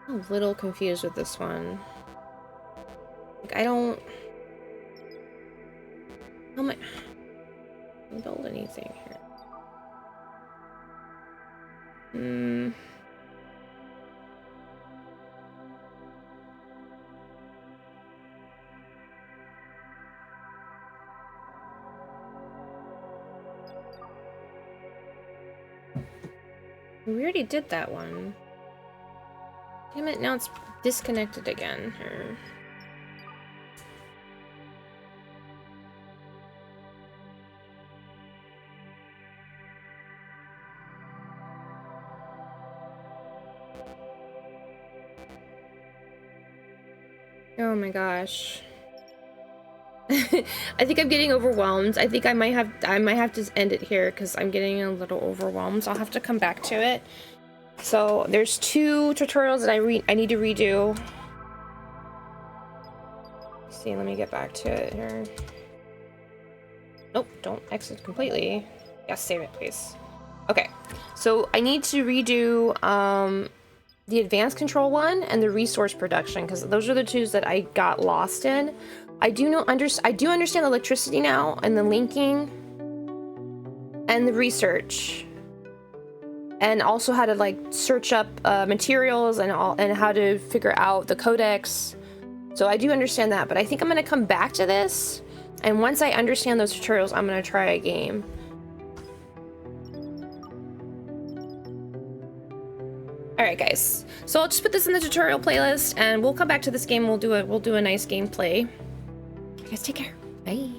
[SPEAKER 1] I'm a little confused with this one. Like, I don't... How am I... Can I build anything here? We already did that one. Damn it, now it's disconnected again. Oh my gosh. I think I'm getting overwhelmed. I think I might have to end it here because I'm getting a little overwhelmed. So I'll have to come back to it. So there's 2 tutorials that I need to redo. Let's see, let me get back to it here. Nope, don't exit completely. Yes, save it, please. Okay, so I need to redo the advanced control one and the resource production because those are the 2s that I got lost in. I do understand electricity now and the linking and the research, and also how to like search up materials and how to figure out the codex. So I do understand that, but I think I'm gonna come back to this, and once I understand those tutorials, I'm gonna try a game. Alright guys, so I'll just put this in the tutorial playlist and we'll come back to this game. We'll do a nice gameplay. You guys take care. Bye.